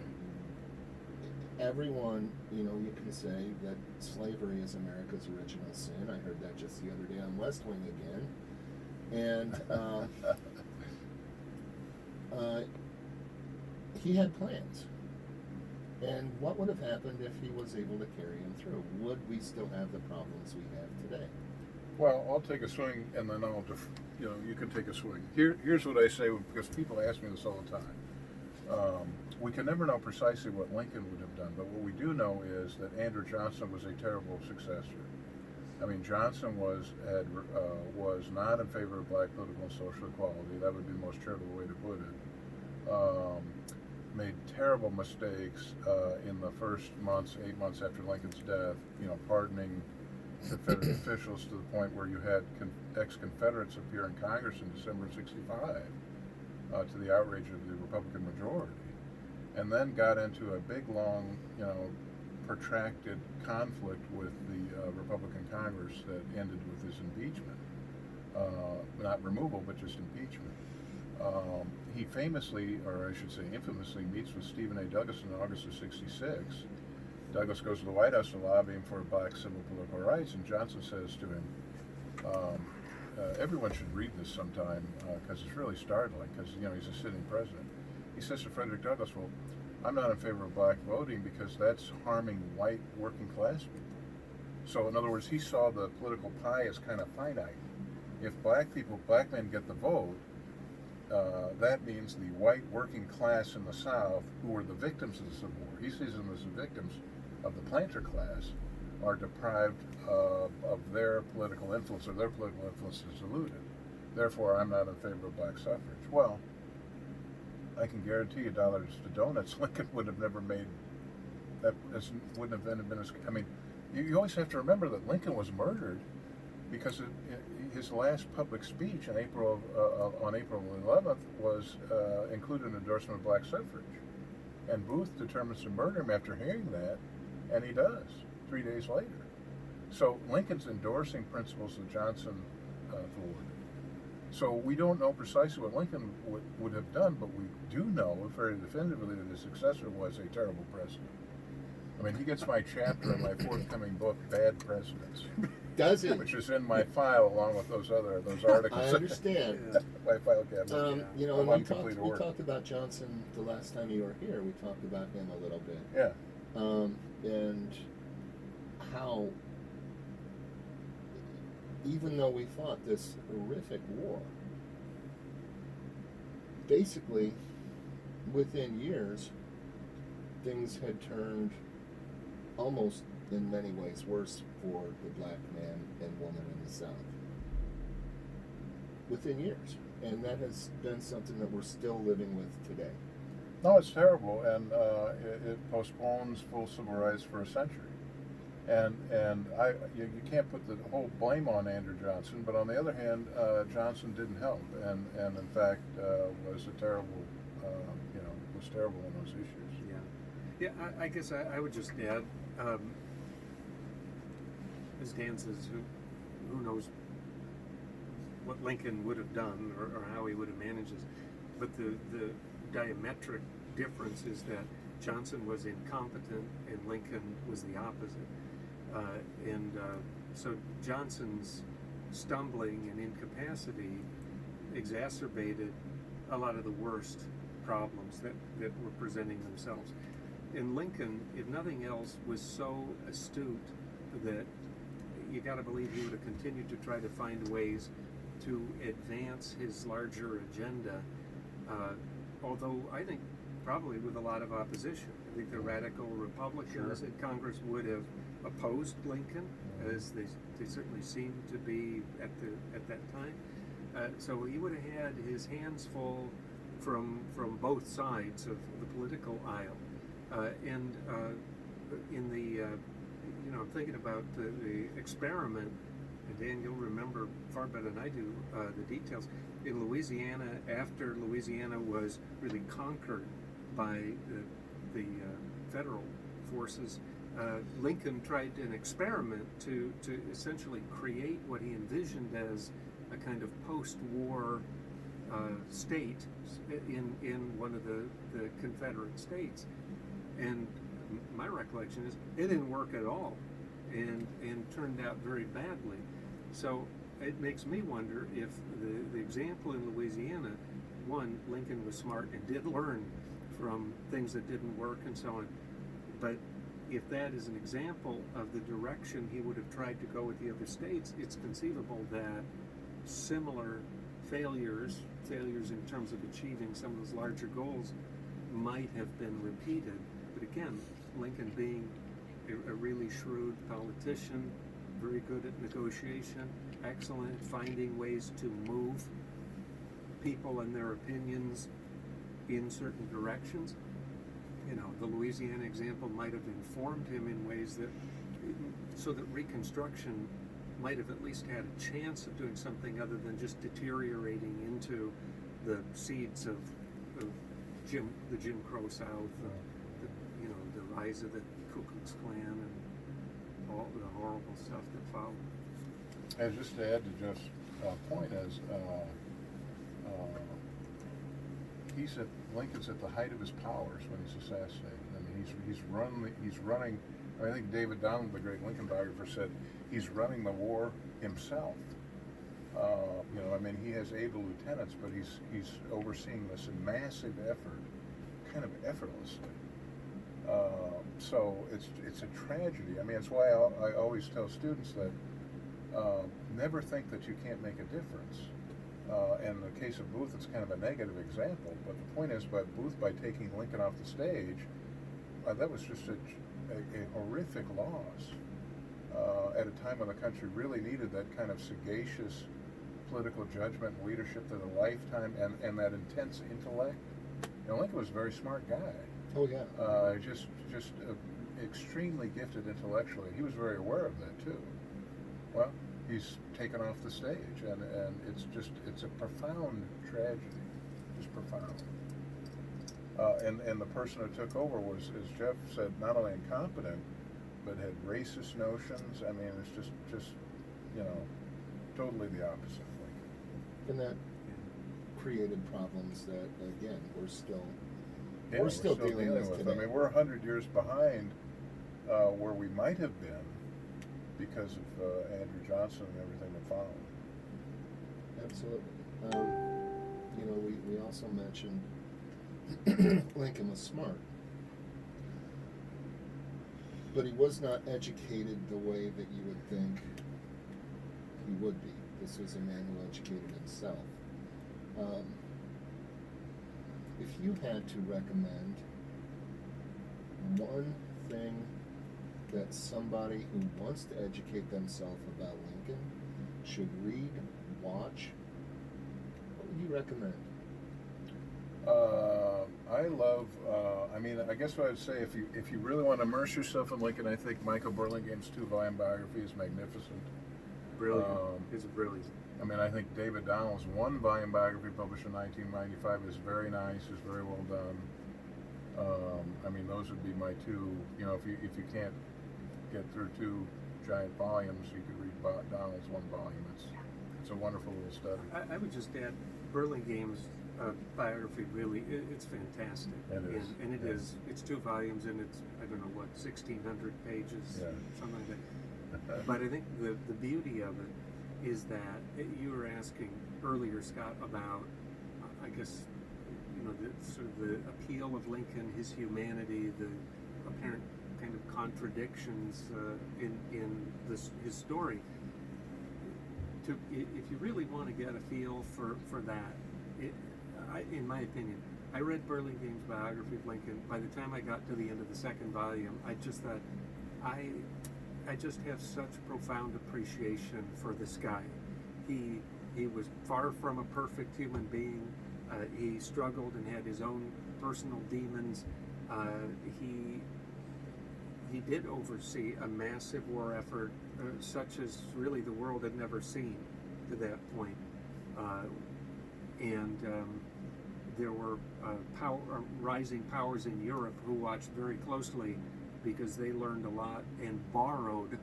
Everyone, you know, you can say that slavery is America's original sin. I heard that just the other day on West Wing again. And he had plans. And what would have happened if he was able to carry them through? Would we still have the problems we have today? Well, I'll take a swing, and then you can take a swing. Here's what I say, because people ask me this all the time. We can never know precisely what Lincoln would have done, but what we do know is that Andrew Johnson was a terrible successor. I mean, Johnson was not in favor of black political and social equality. That would be the most charitable way to put it. Made terrible mistakes in the first 8 months after Lincoln's death. Pardoning Confederate officials to the point where you had ex-Confederates appear in Congress in December of '65 to the outrage of the Republican majority, and then got into a big, long, protracted conflict with the Republican Congress that ended with his impeachment. Not removal, but just impeachment. He famously, or I should say infamously, meets with Stephen A. Douglas in August of '66. Douglas goes to the White House to lobby him for black civil political rights, and Johnson says to him, everyone should read this sometime because it's really startling, because he's a sitting president. He says to Frederick Douglass, well, I'm not in favor of black voting because that's harming white working class people. So in other words, he saw the political pie as kind of finite. If black men get the vote, that means the white working class in the South, who were the victims of the Civil War, he sees them as the victims of the planter class, are deprived of their political influence, or their political influence is diluted. Therefore, I'm not in favor of black suffrage. Well, I can guarantee you dollars to donuts, Lincoln would have never made that. Wouldn't have been as. I mean, you always have to remember that Lincoln was murdered because his last public speech on April 11th was included an endorsement of black suffrage, and Booth determines to murder him after hearing that, and he does 3 days later. So Lincoln's endorsing principles that Johnson thwarted. So we don't know precisely what Lincoln would have done, but we do know very definitively that his successor was a terrible president. I mean, he gets my chapter in my forthcoming book, Bad Presidents. Does it? Which is in my file along with those articles. I understand. My file cabinet. We talked about Johnson the last time you were here. We talked about him a little bit. Yeah. And how, even though we fought this horrific war, basically, within years, things had turned almost in many ways worse for the black man and woman in the South. Within years. And that has been something that we're still living with today. No, it's terrible, and it postpones full civil rights for a century. And you can't put the whole blame on Andrew Johnson, but on the other hand, Johnson didn't help, and in fact was a terrible, was terrible in those issues. Yeah, I guess I would just add, as Dan says, who knows what Lincoln would have done or how he would have managed this, but the diametric difference is that Johnson was incompetent and Lincoln was the opposite. So Johnson's stumbling and incapacity exacerbated a lot of the worst problems that were presenting themselves. And Lincoln, if nothing else, was so astute that you got to believe he would have continued to try to find ways to advance his larger agenda, although I think probably with a lot of opposition. I think the radical Republicans in Congress would have opposed Lincoln, as they certainly seemed to be at that time. So he would have had his hands full from both sides of the political aisle. And in the I'm thinking about the experiment, and Dan, you'll remember far better than I do the details. In Louisiana, after Louisiana was really conquered by the federal forces, Lincoln tried an experiment to essentially create what he envisioned as a kind of post-war state in one of the Confederate states. And my recollection is it didn't work at all, and turned out very badly. So it makes me wonder if the example in Louisiana, one, Lincoln was smart and did learn from things that didn't work and so on. But if that is an example of the direction he would have tried to go with the other states, it's conceivable that similar failures in terms of achieving some of those larger goals might have been repeated. But again, Lincoln being a really shrewd politician, very good at negotiation, excellent at finding ways to move people and their opinions in certain directions. The Louisiana example might have informed him in ways so that Reconstruction might have at least had a chance of doing something other than just deteriorating into the seeds of the Jim Crow South, the rise of the Ku Klux Klan, and all the horrible stuff that followed. And just to add to Jeff's point, Lincoln's at the height of his powers when he's assassinated. I mean, he's running. I think David Donald, the great Lincoln biographer, said he's running the war himself. He has able lieutenants, but he's overseeing this massive effort, kind of effortlessly. So it's a tragedy. I mean, it's why I always tell students that never think that you can't make a difference. In the case of Booth, it's kind of a negative example, but the point is, Booth, by taking Lincoln off the stage, that was just a horrific loss at a time when the country really needed that kind of sagacious political judgment and leadership of a lifetime, and that intense intellect. Lincoln was a very smart guy. Oh yeah. Just extremely gifted intellectually. He was very aware of that too. Well, he's taken off the stage, and it's a profound tragedy, just profound. And the person who took over was, as Jeff said, not only incompetent, but had racist notions. I mean, it's just totally the opposite of Lincoln. And that created problems that, again, we're still dealing with today. I mean, we're 100 years behind where we might have been because of Andrew Johnson and everything that followed. Absolutely. We also mentioned Lincoln was smart, but he was not educated the way that you would think he would be. This was a man who educated himself. If you had to recommend one thing that somebody who wants to educate themselves about Lincoln should read, watch, what would you recommend? I love. I mean, I guess what I'd say, if you really want to immerse yourself in Lincoln, I think Michael Burlingame's 2-volume biography is magnificent. Brilliant. Um, It's brilliant. I mean, I think David Donald's 1-volume biography published in 1995 is very nice, is very well done. I mean, those would be my two. You know, if you can't get through 2 giant volumes, you could read Donald's 1 volume. It's a wonderful little study. I would just add Burlingame's biography. Really, it's fantastic. It is. And it Yeah. is. It's 2 volumes, and it's, I don't know what, 1,600 pages, Yeah. something like that. But I think the beauty of it is that you were asking earlier, Scott, about I guess the sort of the appeal of Lincoln, his humanity, the apparent kind of contradictions in his story. If you really want to get a feel for that, in my opinion, I read Burlingame's biography of Lincoln. By the time I got to the end of the 2nd volume, I just thought, I just have such profound appreciation for this guy. He was far from a perfect human being. He struggled and had his own personal demons. He did oversee a massive war effort, such as really the world had never seen to that point. There were rising powers in Europe who watched very closely because they learned a lot and borrowed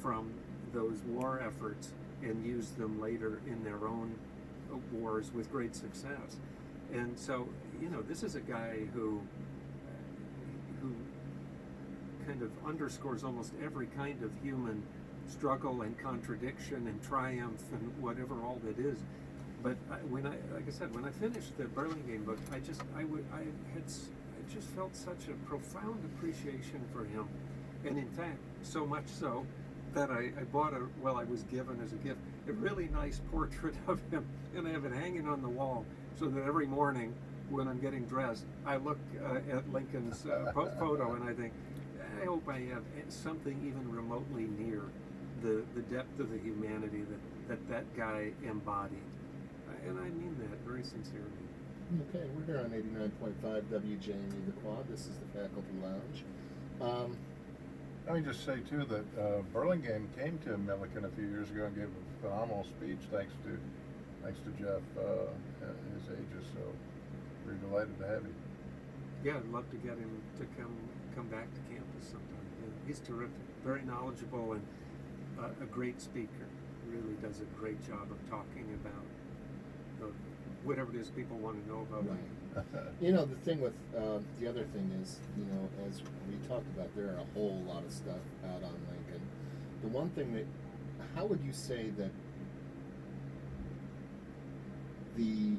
from those war efforts and used them later in their own wars with great success. And so, this is a guy who kind of underscores almost every kind of human struggle and contradiction and triumph and whatever all that is. But when I finished the Burlingame book, I just felt such a profound appreciation for him, and in fact, so much so that I bought I was given as a gift a really nice portrait of him, and I have it hanging on the wall so that every morning when I'm getting dressed, I look at Lincoln's photo and I think, I hope I have something even remotely near the depth of the humanity that guy embodied. And I mean that very sincerely. Okay, we're here on 89.5 WJME The Quad. This is the Faculty Lounge. Let me just say too that Burlingame came to Millikan a few years ago and gave a phenomenal speech, thanks to Jeff, his ages. So we're delighted to have you. Yeah, I'd love to get him to come back to campus sometime. Yeah, he's terrific, very knowledgeable, and a great speaker. Really does a great job of talking about whatever it is people want to know about. Right. The thing with the other thing is, as we talked about, there are a whole lot of stuff out on Lincoln. The one thing that, how would you say that the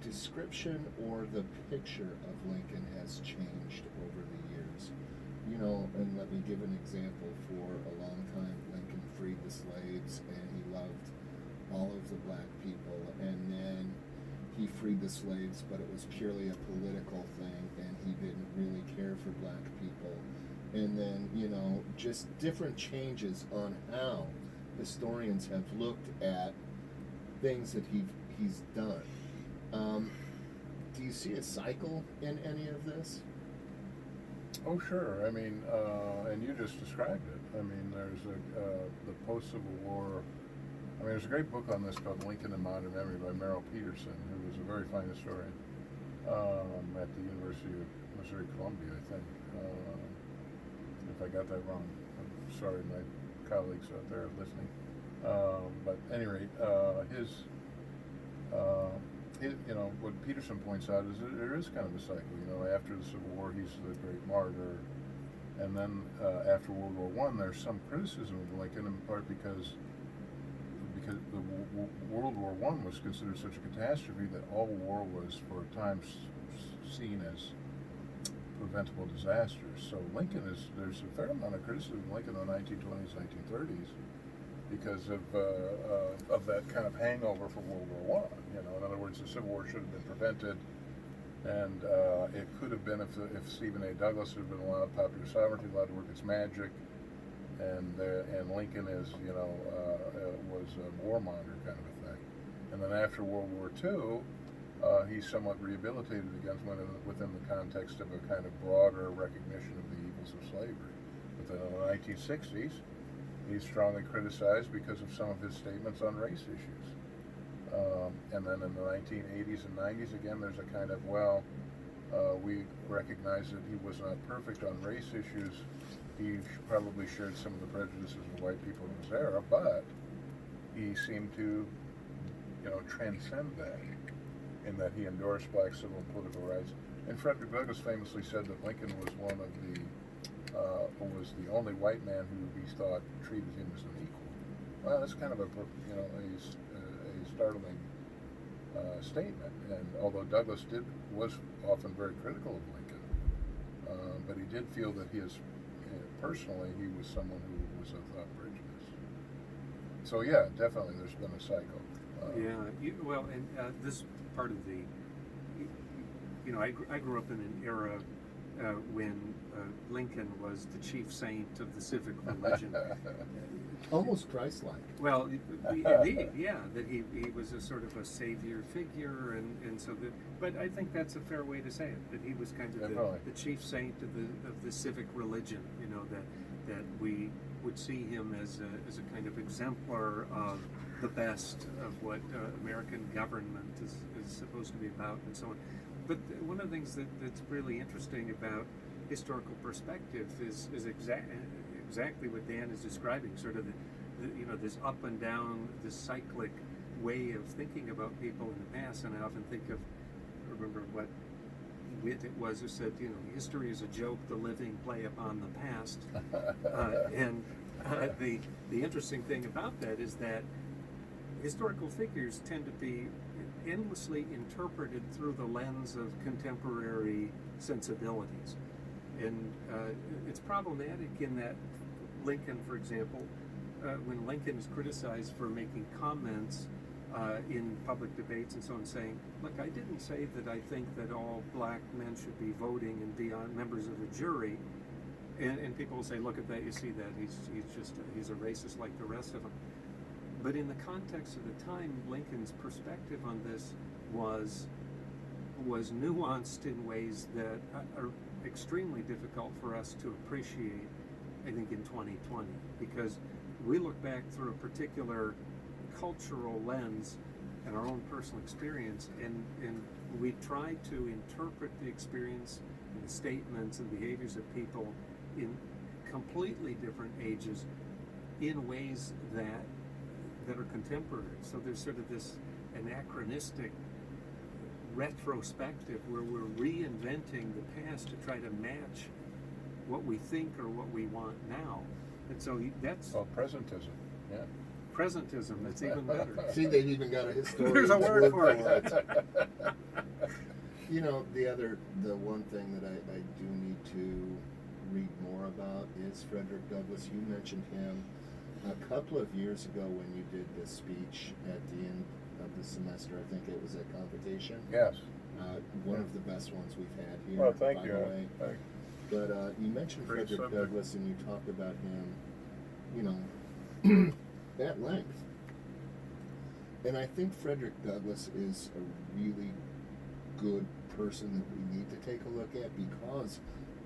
description or the picture of Lincoln has changed over the years? And let me give an example. For a long time, Lincoln freed the slaves, and he loved all of the black people, and then he freed the slaves, but it was purely a political thing, and he didn't really care for black people. And then, just different changes on how historians have looked at things that he's done. Do you see a cycle in any of this? Oh, sure. I mean, and you just described it. I mean, there's the post-Civil War. I mean, there's a great book on this called Lincoln in Modern Memory by Merrill Peterson, who was a very fine historian at the University of Missouri Columbia, I think. If I got that wrong, I'm sorry, my colleagues out there listening. But at any rate, what Peterson points out is that there is kind of a cycle. After the Civil War, he's the great martyr, and then after World War I, there's some criticism of Lincoln, in part because the World War I was considered such a catastrophe that all war was for a time seen as preventable disasters. So there's a fair amount of criticism of Lincoln in the 1920s, 1930s because of that kind of hangover from World War I. In other words, the Civil War should have been prevented, and it could have been if Stephen A. Douglas had been allowed popular sovereignty, allowed to work its magic. And Lincoln was a warmonger kind of a thing. And then after World War II, he's somewhat rehabilitated against within the context of a kind of broader recognition of the evils of slavery. But then in the 1960s, he's strongly criticized because of some of his statements on race issues. And then in the 1980s and 90s, again, there's a kind of, we recognize that he was not perfect on race issues. He probably shared some of the prejudices of white people in his era, but he seemed to, transcend that, in that he endorsed black civil and political rights. And Frederick Douglass famously said that Lincoln was was the only white man who he thought treated him as an equal. Well, that's kind of a startling statement. And although Douglass was often very critical of Lincoln, but he did feel that personally, he was someone who was without prejudice. So yeah, definitely, there's been a cycle. This part of the, I grew up in an era when Lincoln was the chief saint of the civic religion. Almost Christ-like. Well, indeed, yeah, that he was a sort of a savior figure, and so that. But I think that's a fair way to say it. That he was kind of the chief saint of the civic religion. That we would see him as a kind of exemplar of the best of what American government is supposed to be about, and so on. But one of the things that's really interesting about historical perspective is exactly what Dan is describing, sort of this up and down, this cyclic way of thinking about people in the past. And I often remember what wit it was who said, history is a joke, the living play upon the past. The interesting thing about that is that historical figures tend to be endlessly interpreted through the lens of contemporary sensibilities. And it's problematic in that Lincoln, for example, when Lincoln is criticized for making comments in public debates and so on, saying, look, I didn't say that I think that all black men should be voting and be members of a jury. And people will say, look at that, you see that, he's a racist like the rest of them. But in the context of the time, Lincoln's perspective on this was nuanced in ways that are extremely difficult for us to appreciate, I think, in 2020, because we look back through a particular cultural lens and our own personal experience, and we try to interpret the experience and the statements and behaviors of people in completely different ages in ways that are contemporary. So there's sort of this anachronistic retrospective where we're reinventing the past to try to match what we think or what we want now. And so that's presentism. Yeah. Presentism. That's even better. See, they've even got a historian. There's a word for it. The one thing that I do need to read more about is Frederick Douglass. You mentioned him a couple of years ago when you did this speech at the end of the semester. I think it was at Convocation. Yes. One of the best ones we've had here. Well, thank by you. the way. But you mentioned Great Frederick subject. Douglass, and you talked about him, at length. And I think Frederick Douglass is a really good person that we need to take a look at because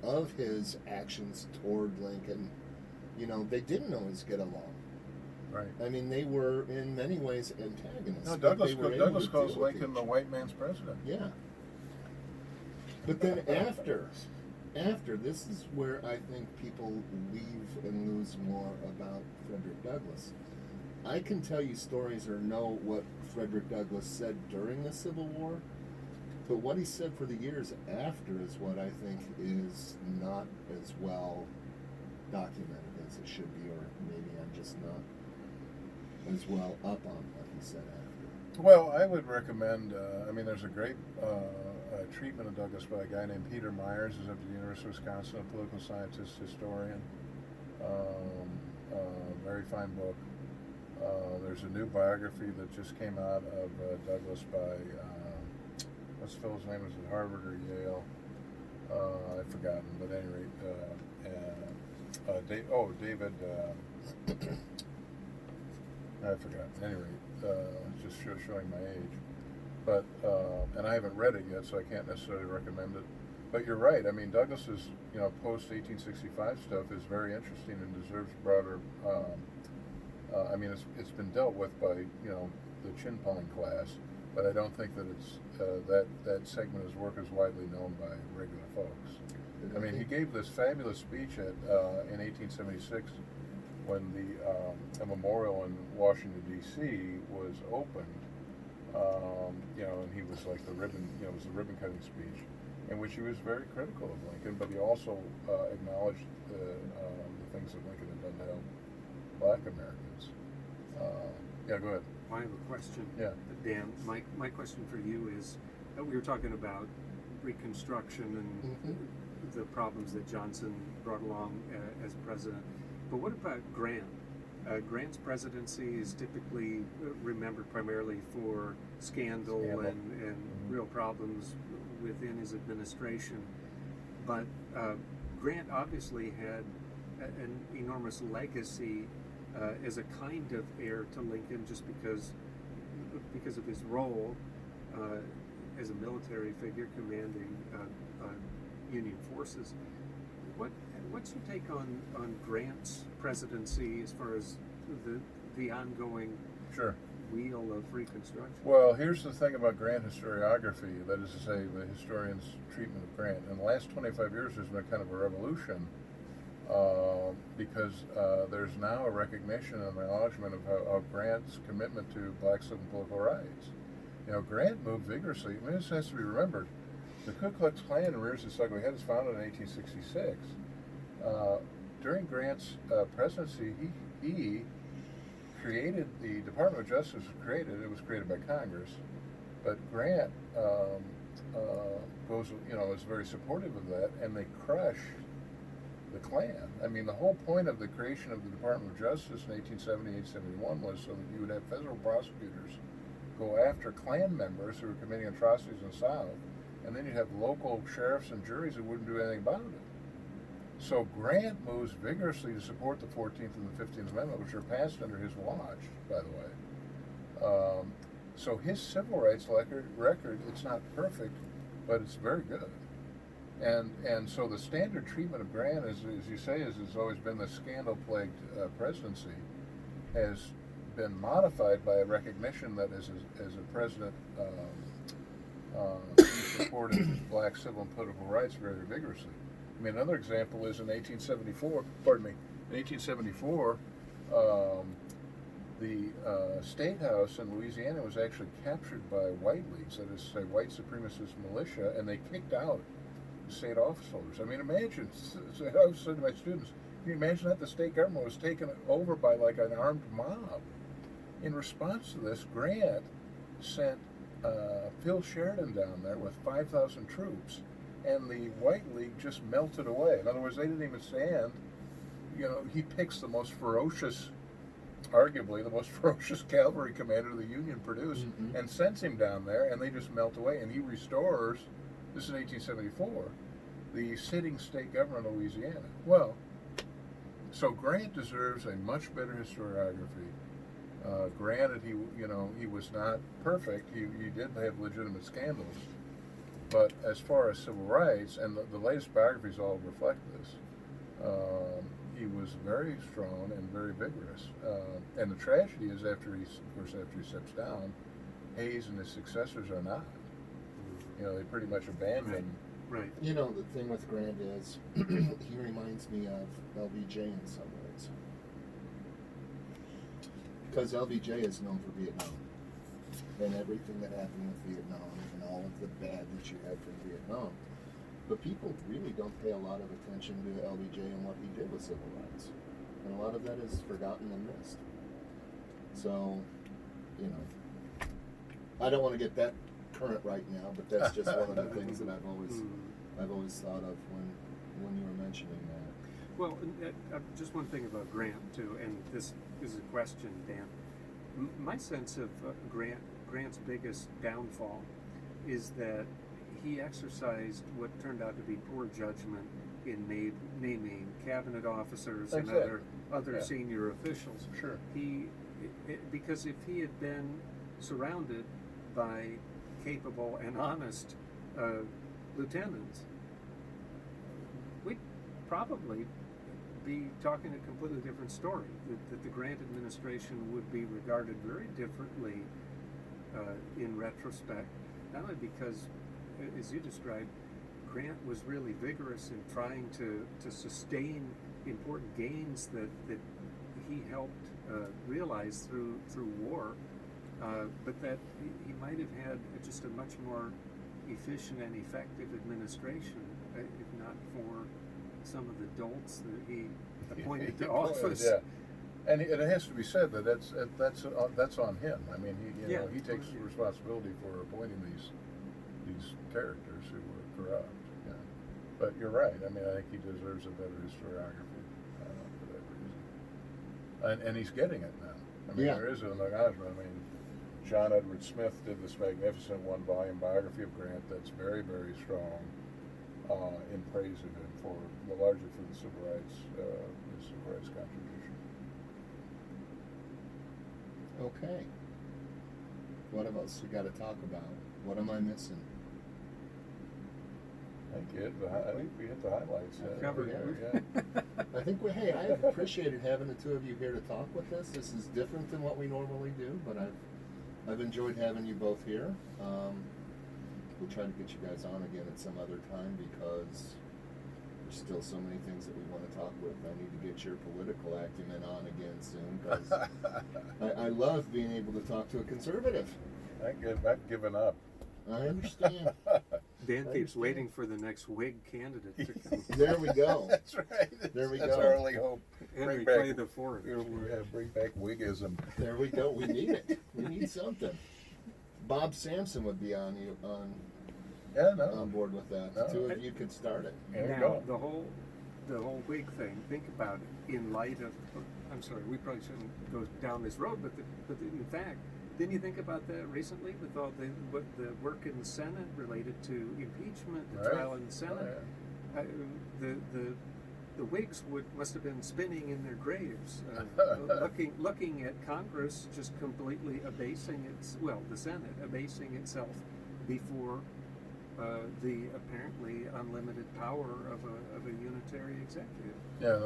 of his actions toward Lincoln. They didn't always get along. Right. I mean, they were in many ways antagonists. No, but Douglas they were able Douglas to calls deal with Lincoln each the white man's president. Yeah. But then after, this is where I think people leave and lose more about Frederick Douglass. I can tell you stories or know what Frederick Douglass said during the Civil War, but what he said for the years after is what I think is not as well documented as it should be, or maybe I'm just not as well up on what he said after. Well, I would recommend, there's a great treatment of Douglass by a guy named Peter Myers, who's at the University of Wisconsin, a political scientist, historian. Very fine book. There's a new biography that just came out of Douglass by, what's the fellow's name? Is it Harvard or Yale? I've forgotten, but at any rate, David, I forgot. At any rate, just showing my age. but and I haven't read it yet, so I can't necessarily recommend it. But you're right. I mean, Douglas's post 1865 stuff is very interesting and deserves broader. I mean, it's been dealt with by the chin pulling class, but I don't think that it's that segment of his work is widely known by regular folks. I mean, he gave this fabulous speech in 1876 when the a memorial in Washington D.C. was opened. And he was like the ribbon, it was the ribbon cutting speech, in which he was very critical of Lincoln, but he also acknowledged the things that Lincoln had done to help Black Americans. Yeah, go ahead. I have a question. Yeah. Dan, my question for you is, we were talking about Reconstruction and the problems that Johnson brought along as president, but what about Grant? Grant's presidency is typically remembered primarily for scandal. and real problems within his administration, but Grant obviously had an enormous legacy as a kind of heir to Lincoln, just because of his role as a military figure commanding Union forces. What's your take on Grant's presidency as far as the ongoing Sure. wheel of Reconstruction? Well, here's the thing about Grant historiography, that is to say, the historian's treatment of Grant. In the last 25 years, there's been kind of a revolution because there's now a recognition and acknowledgement of Grant's commitment to black civil and political rights. Grant moved vigorously. I mean, this has to be remembered. The Ku Klux Klan in Rears Ugly Head was founded in 1866. During Grant's presidency, he created the Department of Justice. It was created by Congress, but Grant is very supportive of that, and they crush the Klan. I mean, the whole point of the creation of the Department of Justice in 1870, 1871 was so that you would have federal prosecutors go after Klan members who were committing atrocities in the South, and then you'd have local sheriffs and juries who wouldn't do anything about it. So Grant moves vigorously to support the 14th and the 15th Amendment, which are passed under his watch, by the way. So his civil rights record, it's not perfect, but it's very good. And so the standard treatment of Grant, as you say, has always been the scandal-plagued presidency, has been modified by a recognition that as a president, he supported black civil and political rights very vigorously. I mean, another example is in 1874, in 1874, the State House in Louisiana was actually captured by White Leagues, that is to say, white supremacist militia, and they kicked out state office holders. I mean, imagine, I was saying to my students, can you imagine that the state government was taken over by like an armed mob? In response to this, Grant sent Phil Sheridan down there with 5,000 troops, and the White League just melted away. In other words, they didn't even stand. He picks the most ferocious, arguably the most ferocious cavalry commander the Union produced, and sends him down there, and they just melt away. And he restores, this is 1874, the sitting state government of Louisiana. Well, so Grant deserves a much better historiography. Granted, he was not perfect. He did have legitimate scandals. But as far as civil rights, and the latest biographies all reflect this, he was very strong and very vigorous. And the tragedy is, after he steps down, Hayes and his successors are not. They pretty much abandon. Right. The thing with Grant is, he reminds me of LBJ in some ways. Because LBJ is known for Vietnam. And everything that happened with Vietnam, and all of the bad that you had from Vietnam. But people really don't pay a lot of attention to LBJ and what he did with civil rights. And a lot of that is forgotten and missed. So, I don't want to get that current right now, but that's just one of the things that I've always thought of when you were mentioning that. Well, just one thing about Grant too, and this is a question, Dan. My sense of Grant's biggest downfall is that he exercised what turned out to be poor judgment in naming cabinet officers and other senior officials. Sure. Because if he had been surrounded by capable and honest lieutenants, we'd probably be talking a completely different story. That the Grant administration would be regarded very differently in retrospect, not only because, as you described, Grant was really vigorous in trying to sustain important gains that he helped realize through war, but that he might have had just a much more efficient and effective administration, if not for some of the dolts that he appointed to office. Yeah. And it has to be said that that's on him. I mean, he takes responsibility for appointing these characters who were corrupt. Yeah. But you're right. I mean, I think he deserves a better historiography for that reason. And he's getting it now. I mean, there is an acknowledgement. I mean, John Edward Smith did this magnificent one-volume biography of Grant that's very, very strong in praise of him largely for the his civil rights contribution. Okay. What else we got to talk about? What am I missing? I think we hit the highlights. Covered Yeah. I think I've appreciated having the two of you here to talk with us. This is different than what we normally do, but I've enjoyed having you both here. We'll try to get you guys on again at some other time because there's still so many things that we want to talk with. I need to get your political acumen on again soon because I love being able to talk to a conservative. I've given up. I understand. Dan keeps waiting for the next Whig candidate to come. There we go. That's right. There we That's go. our only hope. Henry Clay the Fourth. Bring back Whiggism. There we go. We need it. We need something. Bob Sampson would be on board with that. No. The two of you could start it. There you Now, go. the whole Whig thing, think about it in light of, I'm sorry, we probably shouldn't go down this road, but in fact, didn't you think about that recently with all the work in the Senate related to impeachment, the trial in the Senate? Oh, The Whigs must have been spinning in their graves, looking at Congress just completely the Senate abasing itself before the apparently unlimited power of a unitary executive. Yeah,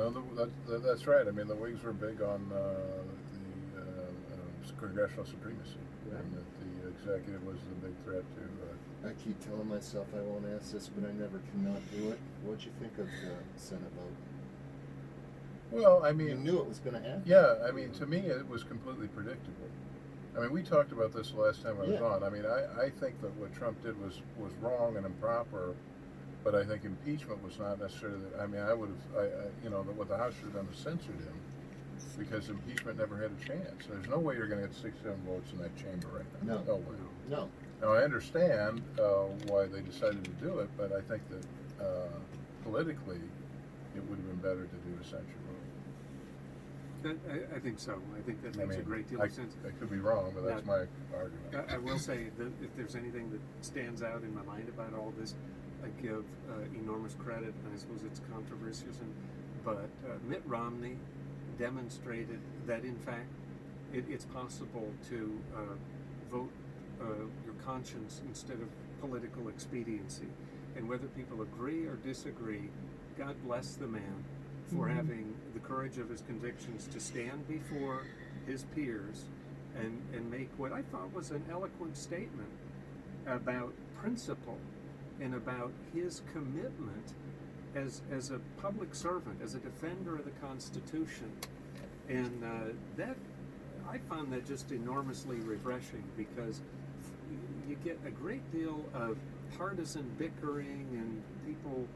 that's right. I mean, the Whigs were big on the congressional supremacy, and that the executive was the big threat to. I keep telling myself I won't ask this, but I never cannot do it. What'd you think of the Senate vote? Well, I mean, You knew it was going to happen. yeah, I mean, to me, it was completely predictable. I mean, we talked about this the last time I was Yeah. on. I mean, I think that what Trump did was wrong and improper, but I think impeachment was not necessarily. I mean, I would have, what the House should have done was censored him, because impeachment never had a chance. There's no way you're going to get 67 votes in that chamber right now. No. No way. No. Now, I understand why they decided to do it, but I think that politically, it would have been better to do a censure vote. I think so. I think that I makes a mean, great deal of sense. I could be wrong, but that's my argument. I will say that if there's anything that stands out in my mind about all this, I give enormous credit, and I suppose it's controversial, but Mitt Romney demonstrated that in fact it's possible to vote your conscience instead of political expediency. And whether people agree or disagree, God bless the man for having the courage of his convictions to stand before his peers and make what I thought was an eloquent statement about principle and about his commitment as a public servant, as a defender of the Constitution. And that I found that just enormously refreshing, because you get a great deal of partisan bickering and people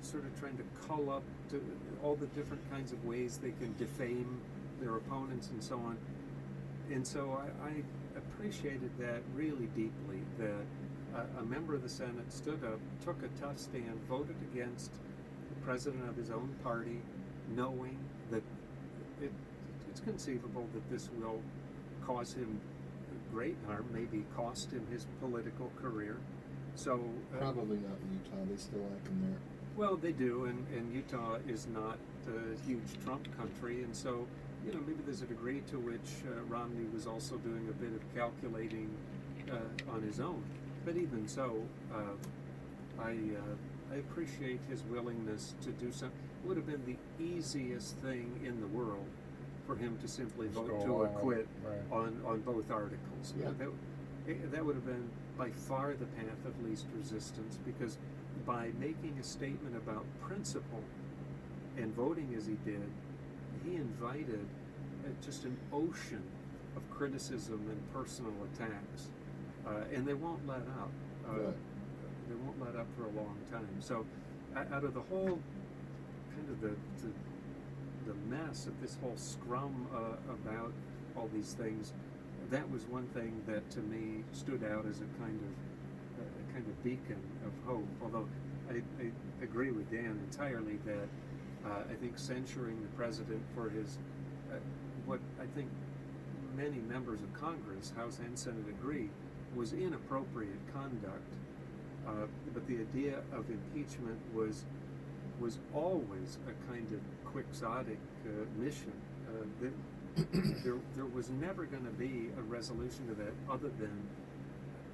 sort of trying to cull up to all the different kinds of ways they can defame their opponents and so on. And so I appreciated that really deeply, that a member of the Senate stood up, took a tough stand, voted against the president of his own party, knowing that it's conceivable that this will cause him great harm, maybe cost him his political career. So Probably not in Utah. They still like him there. well, they do, and Utah is not a huge Trump country, and so maybe there's a degree to which Romney was also doing a bit of calculating on his own. But even so, I appreciate his willingness to do something. It would have been the easiest thing in the world for him to simply Just vote go to along, acquit right. on both articles. Yeah. That would have been by far the path of least resistance, because by making a statement about principle and voting as he did, he invited just an ocean of criticism and personal attacks, and they won't let up. Right. They won't let up for a long time. So, out of the whole kind of the mess of this whole scrum about all these things, that was one thing that to me stood out as a kind of beacon of hope. Although I agree with Dan entirely that I think censuring the president for his what I think many members of Congress, House and Senate, agree was inappropriate conduct. But the idea of impeachment was always a kind of quixotic mission. There was never going to be a resolution to that other than,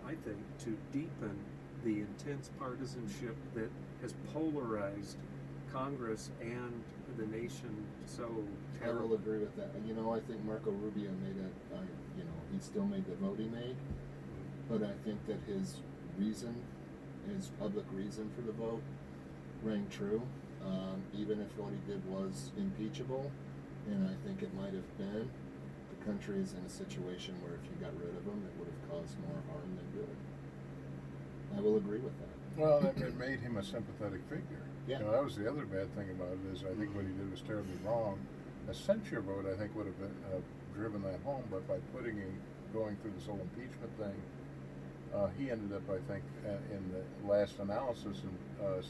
I think, to deepen the intense partisanship that has polarized Congress and the nation so I will terribly. agree with that. You know, I think Marco Rubio made he still made the vote he made, but I think that his public reason for the vote rang true, even if what he did was impeachable, and I think it might have been. The country is in a situation where if you got rid of him, it would have caused more harm than good. I will agree with that. Well, it made him a sympathetic figure. Yeah. You know, that was the other bad thing about it is I think what he did was terribly wrong. A censure vote, I think, would have been, driven that home, but by going through this whole impeachment thing, he ended up, I think, in the last analysis,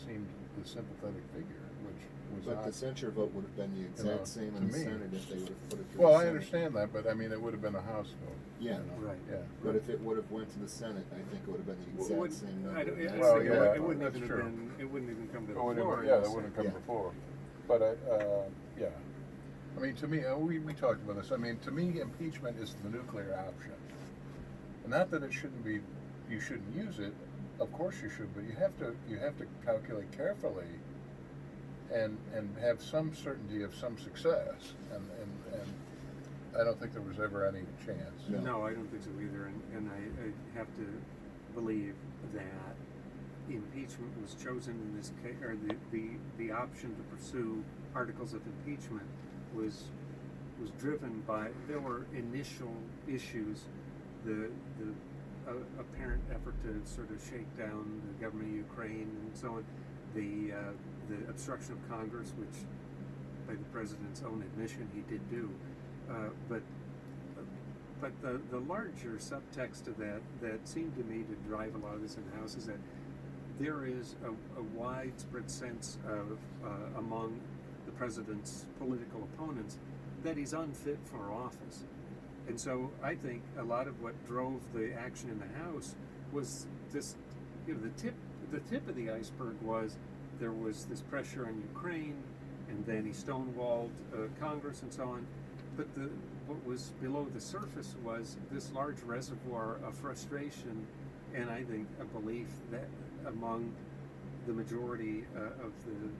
seemed the sympathetic figure, which was But not. the censure vote would have been the exact same to in the me. Senate if they would have put it through Well, the I Senate. understand that, but I mean, it would have been a House vote. Yeah. Right. Yeah. But if it would have went to the Senate, I think it would have been the exact Would- same I number. don't- yeah, Well, it yeah, wouldn't- it wouldn't that's even true. have been. It wouldn't even come to the It wouldn't floor. have, in yeah, the that wouldn't come Yeah. before. But yeah. I mean, to me, we talked about this. I mean, to me, impeachment is the nuclear option. And not that it shouldn't be, you shouldn't use it. Of course you should, but you have to calculate carefully, and have some certainty of some success. And I don't think there was ever any chance. No. No, I don't think so either, and I have to believe that impeachment was chosen in this case, or the option to pursue articles of impeachment was driven by, there were initial issues, the apparent effort to sort of shake down the government of Ukraine and so on, the obstruction of Congress, which by the president's own admission he did do. But the larger subtext of that seemed to me to drive a lot of this in the House is that there is a widespread sense of among the president's political opponents that he's unfit for office. And so I think a lot of what drove the action in the House was this, the tip of the iceberg was there was this pressure on Ukraine, and then he stonewalled Congress and so on. But what was below the surface was this large reservoir of frustration, and I think a belief that among the majority of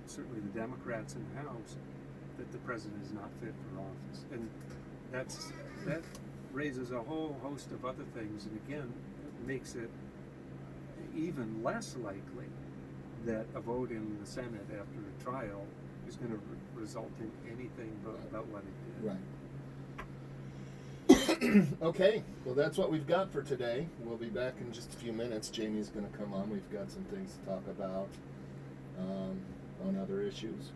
certainly the Democrats in the House, that the president is not fit for office. And that raises a whole host of other things, and again, makes it even less likely that a vote in the Senate after a trial is going to result in anything but about what it did. Right. Okay, well that's what we've got for today. We'll be back in just a few minutes. Jamie's going to come on. We've got some things to talk about on other issues.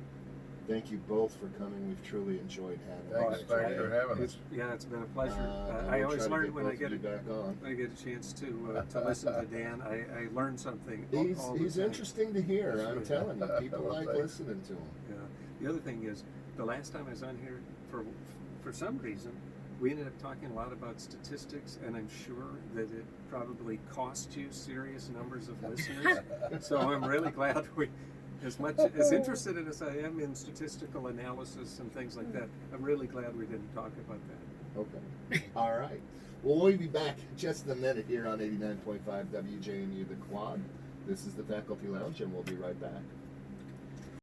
Thank you both for coming. We've truly enjoyed having Thanks, you thanks today. for having us. Yeah, it's been a pleasure. And I we'll always try to learn when I both get of you back on. I get a chance to listen to Dan. I learn something. all the He's time. interesting to hear. That's I'm right. telling you, people Well, like thanks. listening to him. Yeah. The other thing is, the last time I was on here, for some reason, we ended up talking a lot about statistics, and I'm sure that it probably cost you serious numbers of listeners. So I'm really glad we as much as interested as I am in statistical analysis and things like that, I'm really glad we didn't talk about that. Okay. All right. Well, we'll be back just in a minute here on 89.5 WJMU The Quad. This is the Faculty Lounge, and we'll be right back.